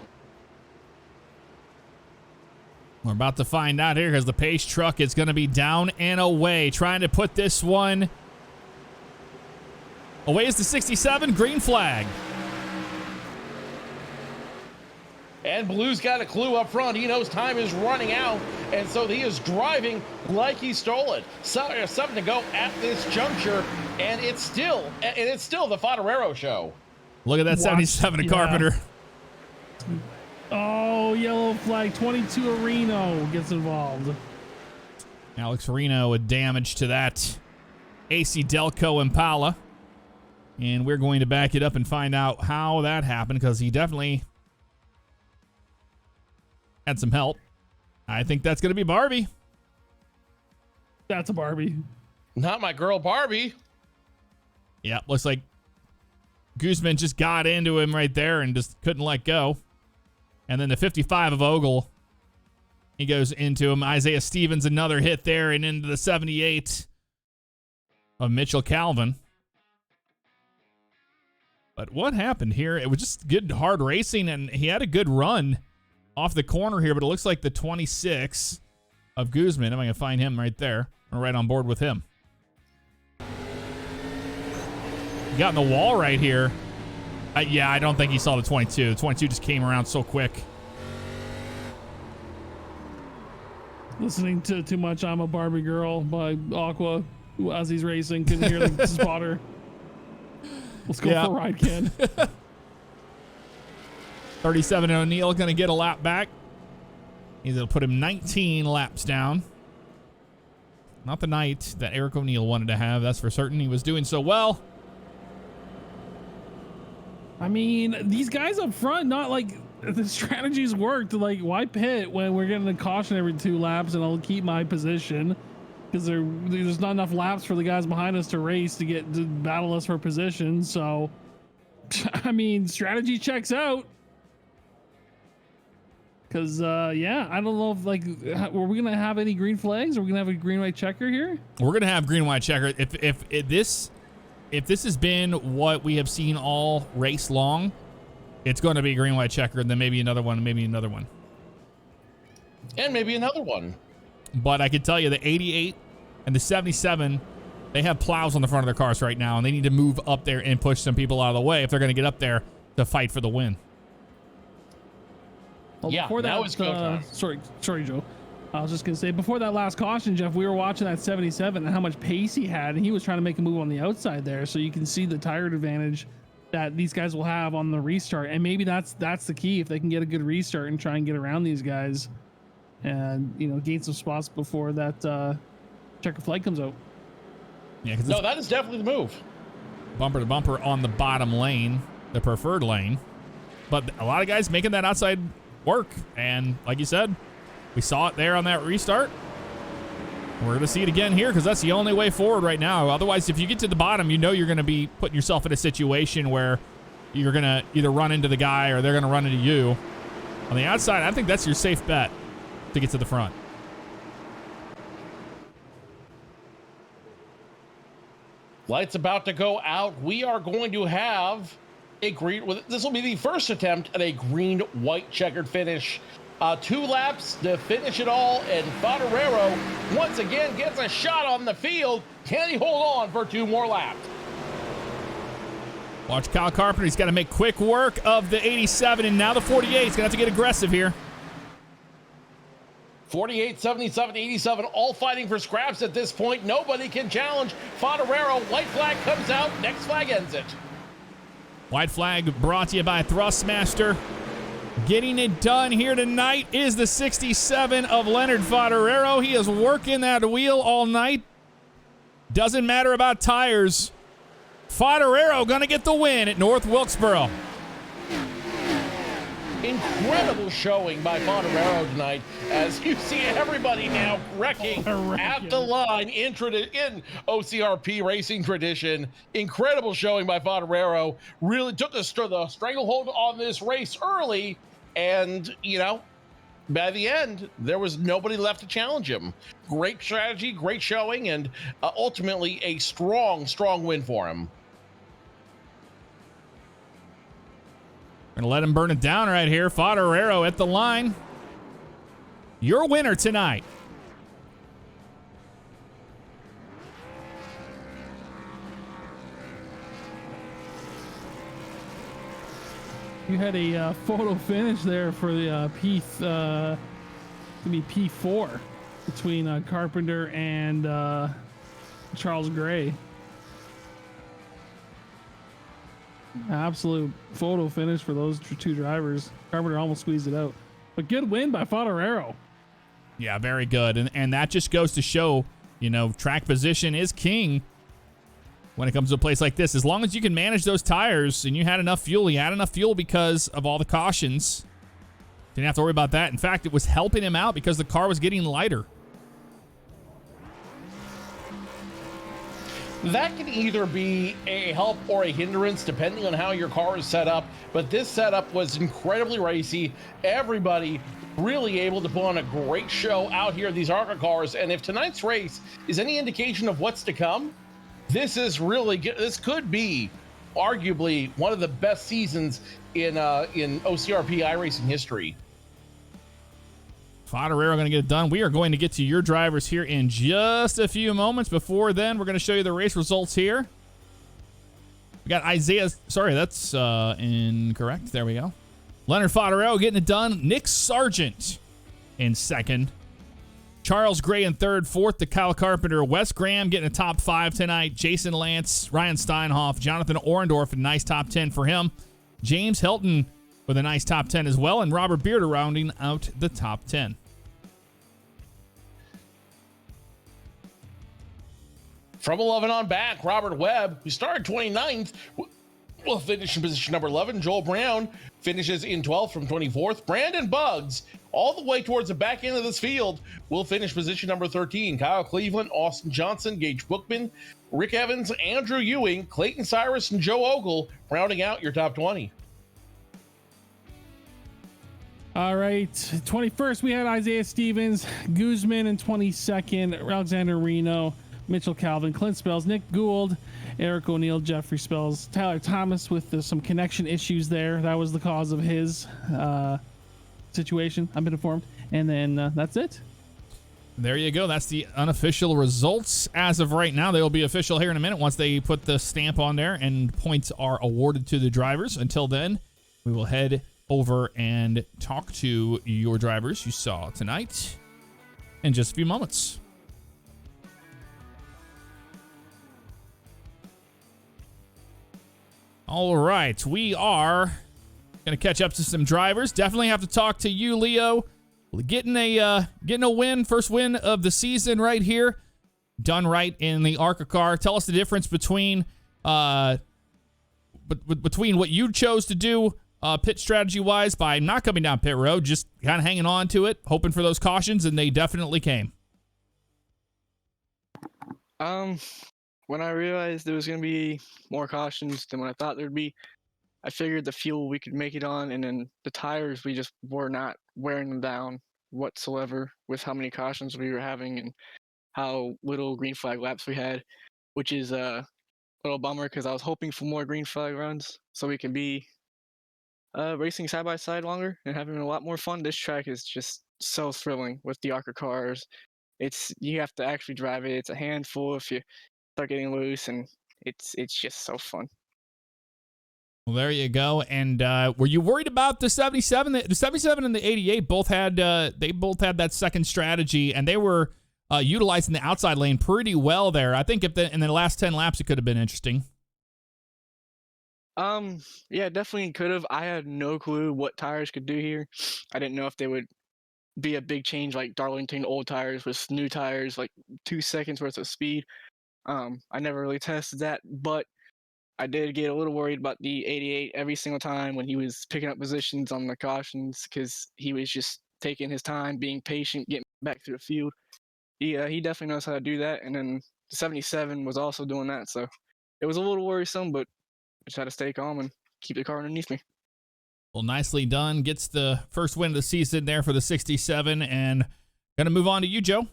We're about to find out here, because the pace truck is going to be down and away, trying to put this one away. Is the 67 green flag. And Blue's got a clue up front. He knows time is running out, and so he is driving like he stole it. Something to go at this juncture, and it's still the Favignano show. Look at that 77 to Carpenter. Oh, yellow flag. 22 Reno gets involved. Alex Reno with damage to that AC Delco Impala. And we're going to back it up and find out how that happened, because he definitely had some help. I think that's going to be Barbie. That's a Barbie. Not my girl Barbie. Yeah, looks like Guzman just got into him right there and just couldn't let go. And then the 55 of Ogle, he goes into him. Isaiah Stevens, another hit there, and into the 78 of Mitchell Calvin. But what happened here? It was just good, hard racing, and he had a good run off the corner here, but it looks like the 26 of Guzman, I'm going to find him right there. I'm right on board with him. He got in the wall right here. Yeah, I don't think he saw the 22. The 22 just came around so quick. Listening to Too Much I'm a Barbie Girl by Aqua as he's racing. Couldn't hear the spotter. Let's go for a ride, kid. 37 O'Neill going to get a lap back. He's going to put him 19 laps down. Not the night that Eric O'Neill wanted to have, that's for certain. He was doing so well. I mean, these guys up front, not like the strategies worked. Like, why pit when we're getting a caution every 2 laps and I'll keep my position? Because there's not enough laps for the guys behind us to race to battle us for position. So, I mean, strategy checks out. Because, yeah, I don't know if, like, were we going to have any green flags? Are we going to have a green, white checker here? We're going to have green, white checker. If this has been what we have seen all race long, it's going to be green, white checker, and then maybe another one, and maybe another one. And maybe another one. But I can tell you the 88 and the 77, they have plows on the front of their cars right now, and they need to move up there and push some people out of the way if they're going to get up there to fight for the win. Well, yeah, before that, sorry, Joe. I was just going to say, before that last caution, Jeff, we were watching that 77 and how much pace he had, and he was trying to make a move on the outside there, so you can see the tire advantage that these guys will have on the restart. And maybe that's the key, if they can get a good restart and try and get around these guys and, you know, gain some spots before that checker flag comes out. Yeah, no, that is definitely the move. Bumper to bumper on the bottom lane, the preferred lane. But a lot of guys making that outside work, and like you said, we saw it there on that restart. We're going to see it again here, because that's the only way forward right now. Otherwise, if you get to the bottom, you know you're going to be putting yourself in a situation where you're going to either run into the guy or they're going to run into you. On the outside, I think that's your safe bet to get to the front. Lights about to go out. We are going to have a green. This will be the first attempt at a green-white checkered finish. 2 laps to finish it all, and Favignano once again gets a shot on the field. Can he hold on for 2 more laps? Watch Kyle Carpenter. He's got to make quick work of the 87, and now the 48. He's going to have to get aggressive here. 48, 77, 87, all fighting for scraps at this point. Nobody can challenge Favignano. White flag comes out. Next flag ends it. White flag brought to you by Thrustmaster. Getting it done here tonight is the 67 of Leonard Favignano. He is working that wheel all night. Doesn't matter about tires. Favignano going to get the win at North Wilkesboro. Incredible showing by Favignano tonight, as you see everybody now wrecking at the line in OCRP racing tradition. Incredible showing by Favignano. Really took the stranglehold on this race early, and, you know, by the end, there was nobody left to challenge him. Great strategy, great showing, and ultimately a strong win for him. Gonna let him burn it down right here. Favignano at the line. Your winner tonight. You had a photo finish there for the P4 between Carpenter and Charles Gray. Absolute photo finish for those 2 drivers. Carpenter almost squeezed it out, but good win by Favignano. Yeah, very good. And that just goes to show, you know, track position is king when it comes to a place like this. As long as you can manage those tires and you had enough fuel, you had enough fuel because of all the cautions. Didn't have to worry about that. In fact, it was helping him out because the car was getting lighter. That can either be a help or a hindrance depending on how your car is set up, but this setup was incredibly racy. Everybody really able to put on a great show out here in these ARCA cars, and if tonight's race is any indication of what's to come, this could be arguably one of the best seasons in OCRP iRacing history. Favignano going to get it done. We are going to get to your drivers here in just a few moments. Before then, we're going to show you the race results here. We got Isaiah. Sorry, that's incorrect. There we go. Leonard Favignano getting it done. Nick Sargent in second. Charles Gray in third. Fourth to Kyle Carpenter. Wes Graham getting a top 5 tonight. Jason Lance, Ryan Steinhoff, Jonathan Orendorff, a nice top 10 for him. James Hilton with a nice top 10 as well, and Robert Bearder rounding out the top 10. From 11 on back, Robert Webb, who started 29th, will finish in position number 11. Joel Brown finishes in 12th from 24th. Brandon Buggs, all the way towards the back end of this field, will finish position number 13. Kyle Cleveland, Austin Johnson, Gage Bookman, Rick Evans, Andrew Ewing, Clayton Cyrus, and Joe Ogle rounding out your top 20. All right, 21st, we had Isaiah Stevens, Guzman in 22nd, Alexander Reno, Mitchell Calvin, Clint Spells, Nick Gould, Eric O'Neill, Jeffrey Spells, Tyler Thomas with some connection issues there. That was the cause of his situation, I've been informed. And then that's it. There you go. That's the unofficial results as of right now. They will be official here in a minute once they put the stamp on there and points are awarded to the drivers. Until then, we will head over and talk to your drivers you saw tonight in just a few moments. All right, we are going to catch up to some drivers. Definitely have to talk to you, Leo. Getting a win, first win of the season right here. Done right in the ARCA car. Tell us the difference between what you chose to do pit strategy-wise by not coming down pit road, just kind of hanging on to it, hoping for those cautions, and they definitely came. When I realized there was going to be more cautions than what I thought there'd be, I figured the fuel we could make it on, and then the tires, we just were not wearing them down whatsoever with how many cautions we were having and how little green flag laps we had, which is a little bummer because I was hoping for more green flag runs so we can be racing side by side longer and having a lot more fun. This track is just so thrilling with the ARCA cars. You have to actually drive it. It's a handful if you start getting loose, and it's just so fun. Well, there you go. And were you worried about the 77? The 77 and the 88 both had that second strategy, and they were utilizing the outside lane pretty well there. I think in the last 10 laps, it could have been interesting. Yeah, definitely could have. I had no clue what tires could do here. I didn't know if they would be a big change like Darlington old tires with new tires, like 2 seconds worth of speed. I never really tested that, but I did get a little worried about the 88 every single time when he was picking up positions on the cautions because he was just taking his time, being patient, getting back through the field. He definitely knows how to do that. And then the 77 was also doing that, so it was a little worrisome, but I just had to stay calm and keep the car underneath me. Well, nicely done. Gets the first win of the season there for the 67, and gonna move on to you, Joe.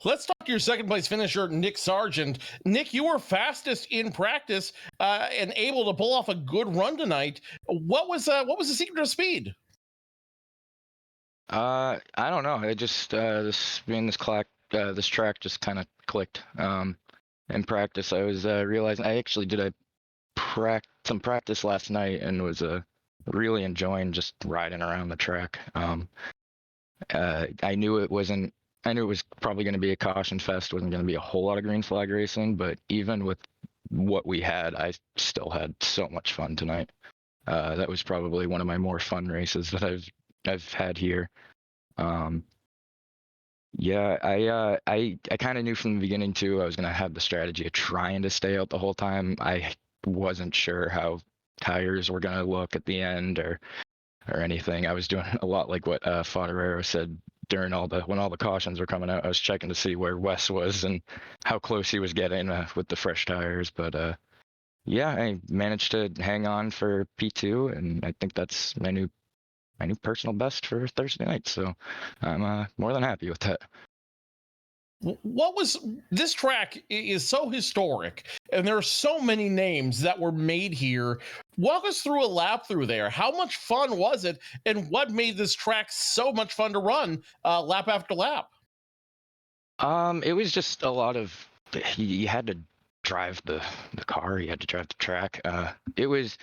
Let's talk to your second place finisher, Nick Sargent. Nick, you were fastest in practice and able to pull off a good run tonight. What was the secret of speed? I don't know. It just this track just kind of clicked. In practice, I was realizing I actually did some practice last night and was really enjoying just riding around the track. I knew it was probably going to be a caution fest. Wasn't going to be a whole lot of green flag racing, but even with what we had, I still had so much fun tonight. That was probably one of my more fun races that I've had here. Yeah, I kind of knew from the beginning too I was gonna have the strategy of trying to stay out the whole time. I wasn't sure how tires were gonna look at the end or anything. I was doing a lot like what Fodderero said during when all the cautions were coming out. I was checking to see where Wes was and how close he was getting with the fresh tires. But yeah, I managed to hang on for P2, and I think that's my new personal best for Thursday night. So I'm more than happy with that. This track is so historic, and there are so many names that were made here. Walk us through a lap through there. How much fun was it, and what made this track so much fun to run lap after lap? It was just a lot of you had to drive the car, you had to drive the track. It was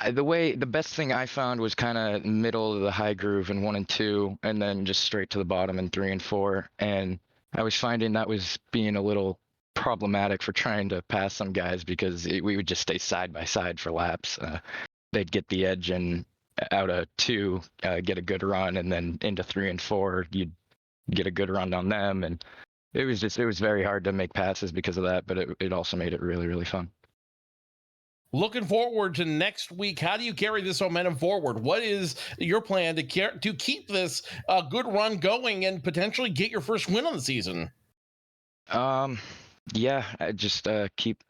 the best thing I found was kind of middle of the high groove in 1 and 2, and then just straight to the bottom in 3 and 4. And I was finding that was being a little problematic for trying to pass some guys because we would just stay side by side for laps. They'd get the edge and out of 2, get a good run, and then into 3 and 4, you'd get a good run on them. And it was very hard to make passes because of that, but it also made it really, really fun. Looking forward to next week. How do you carry this momentum forward? What is your plan to keep this good run going and potentially get your first win on the season? Yeah, I just keep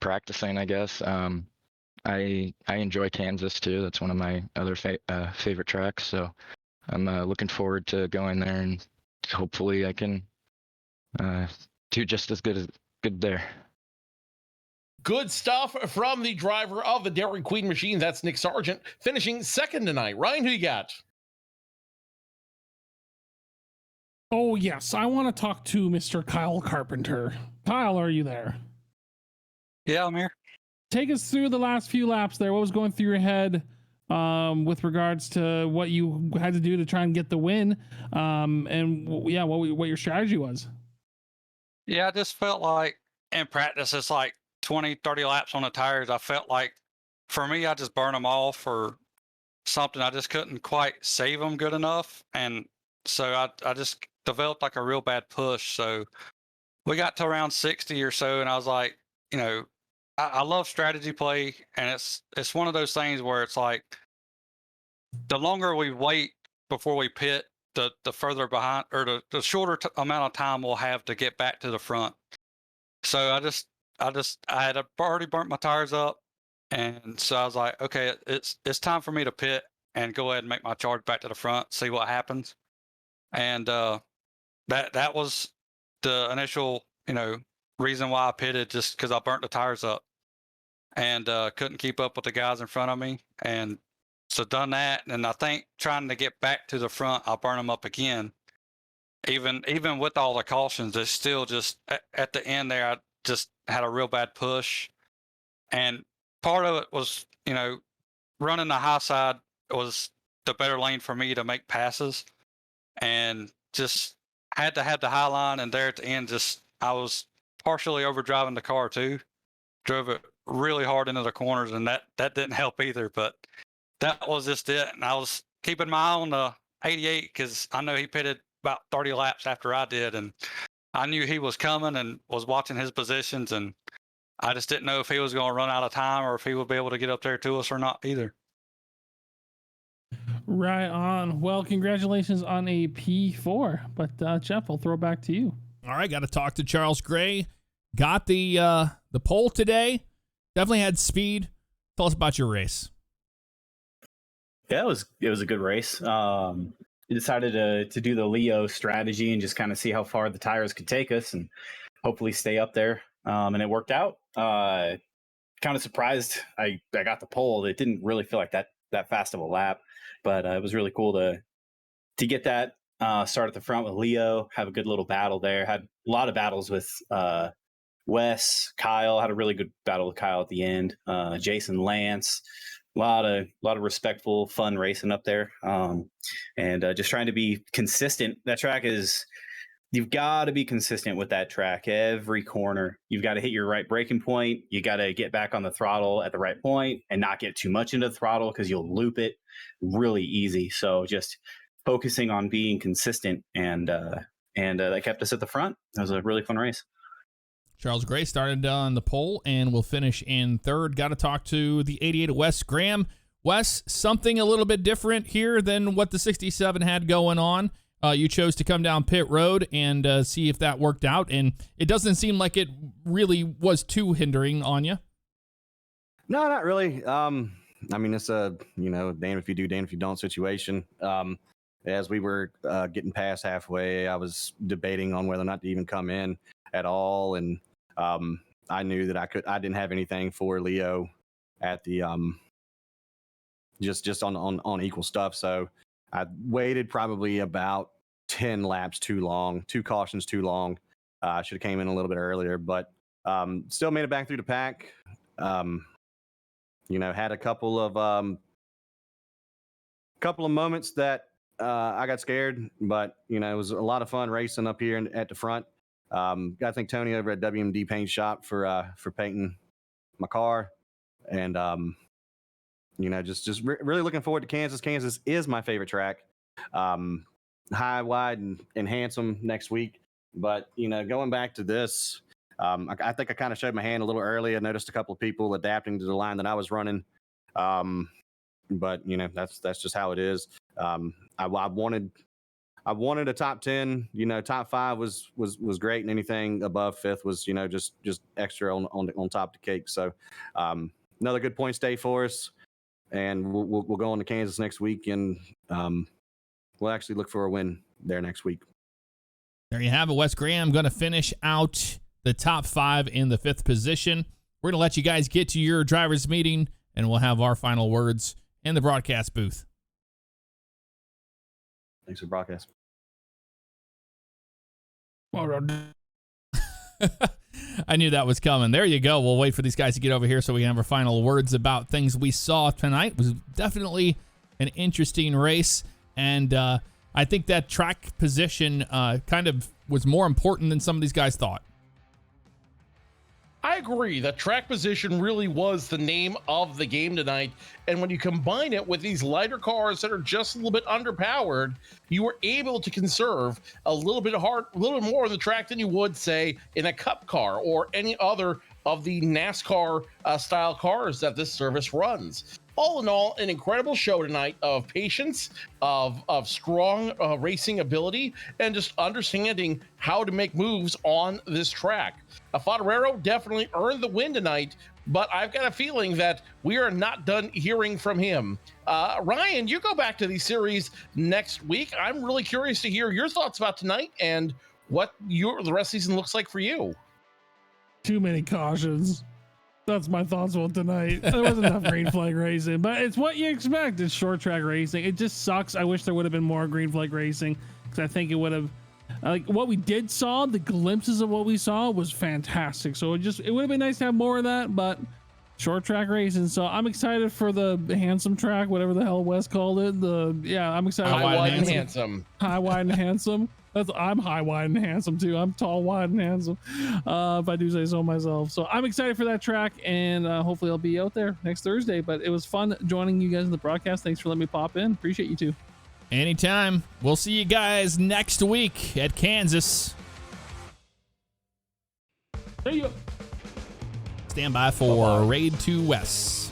practicing, I guess. I enjoy Kansas too. That's one of my other favorite tracks. So I'm looking forward to going there, and hopefully I can do just as good there. Good stuff from the driver of the Dairy Queen machine. That's Nick Sargent, finishing second tonight. Ryan, who you got? Oh, yes. I want to talk to Mr. Kyle Carpenter. Kyle, are you there? Yeah, I'm here. Take us through the last few laps there. What was going through your head with regards to what you had to do to try and get the win? And yeah, what your strategy was? Yeah, I just felt like in practice, it's like 20, 30 laps on the tires. I felt like for me, I just burned them off or something. I just couldn't quite save them good enough. And so I just developed like a real bad push. So we got to around 60 or so, and I was like, I love strategy play, and it's one of those things where it's like the longer we wait before we pit, the further behind, or the shorter amount of time we'll have to get back to the front. So I just I had already burnt my tires up, and so I was like, okay, it's time for me to pit and go ahead and make my charge back to the front, see what happens. And that was the initial, reason why I pitted, just because I burnt the tires up and couldn't keep up with the guys in front of me. And so done that, and I think trying to get back to the front, I'll burn them up again. Even with all the cautions, it's still just at the end there, I just had a real bad push. And part of it was, running the high side was the better lane for me to make passes, and just had to have the high line. And there at the end, I was partially overdriving the car too. Drove it really hard into the corners, and that didn't help either. But that was just it. And I was keeping my eye on the 88 because I know he pitted about 30 laps after I did, and I knew he was coming and was watching his positions, and I just didn't know if he was going to run out of time or if he would be able to get up there to us or not either. Right on. Well, congratulations on a P4. But Jeff, I'll throw it back to you. All right, got to talk to Charles Gray. Got the pole today. Definitely had speed. Tell us about your race. Yeah, it was a good race. We decided to do the Leo strategy and just kind of see how far the tires could take us and hopefully stay up there. And it worked out. Kind of surprised I got the pole. It didn't really feel like that fast of a lap, but it was really cool to get that start at the front with Leo, have a good little battle there. Had a lot of battles with Wes, Kyle, had a really good battle with Kyle at the end. Jason, Lance, a lot of respectful, fun racing up there. And just trying to be consistent. That track you've got to be consistent with that track. Every corner, you've got to hit your right braking point. You got to get back on the throttle at the right point and not get too much into the throttle because you'll loop it really easy. So just focusing on being consistent, and that kept us at the front. It was a really fun race. Charles Gray started on the pole and will finish in third. Got to talk to the 88 Wes Graham. Wes, something a little bit different here than what the 67 had going on. You chose to come down pit road and see if that worked out, and it doesn't seem like it really was too hindering on you. No, not really. I mean, it's a, damn if you do, damn if you don't situation. As we were getting past halfway, I was debating on whether or not to even come in at all, and I knew that I didn't have anything for Leo at the just on equal stuff. So I waited probably about 10 laps too long, 2 cautions too long. I should have came in a little bit earlier, but still made it back through the pack. Had a couple of moments that I got scared, but it was a lot of fun racing up here at the front. Got to thank Tony over at WMD Paint Shop for painting my car, and just really looking forward to Kansas. Kansas is my favorite track. High, wide, and handsome next week. But going back to this, I think I kind of showed my hand a little early. I noticed a couple of people adapting to the line that I was running. But that's just how it is. I wanted a top 10. Top 5 was great, and anything above 5th was just extra on top of the cake. So another good points day for us, and we'll go on to Kansas next week, and we'll actually look for a win there next week. There you have it. Wes Graham going to finish out the top 5 in the 5th position. We're going to let you guys get to your driver's meeting, and we'll have our final words in the broadcast booth. Thanks for broadcast. I knew that was coming. There you go. We'll wait for these guys to get over here so we can have our final words about things we saw tonight. It was definitely an interesting race, and I think that track position kind of was more important than some of these guys thought. I agree. The track position really was the name of the game tonight. And when you combine it with these lighter cars that are just a little bit underpowered, you were able to conserve a little bit more on the track than you would, say, in a Cup car or any other of the NASCAR style cars that this service runs. all in all, an incredible show tonight of patience, of strong racing ability, and just understanding how to make moves on this track. Favignano definitely earned the win tonight, but I've got a feeling that we are not done hearing from him. Ryan, you go back to these series next week. I'm really curious to hear your thoughts about tonight and what the rest of the season looks like for you. Too many cautions. That's my thoughts on tonight. There wasn't enough green flag racing, but it's what you expect. It's short track racing. It just sucks. I wish there would have been more green flag racing, because I think it would have, like what we did saw, the glimpses of what we saw was fantastic. So it would have been nice to have more of that, but short track racing. So I'm excited for the handsome track, whatever the hell Wes called it. I'm excited. High, wide, and handsome. High, wide, and handsome. I'm high, wide, and handsome too. I'm tall, wide, and handsome, if I do say so myself. So I'm excited for that track, and hopefully I'll be out there next Thursday. But it was fun joining you guys in the broadcast. Thanks for letting me pop in. Appreciate you too. Anytime. We'll see you guys next week at Kansas. See you. Stand by for Raid 2 West.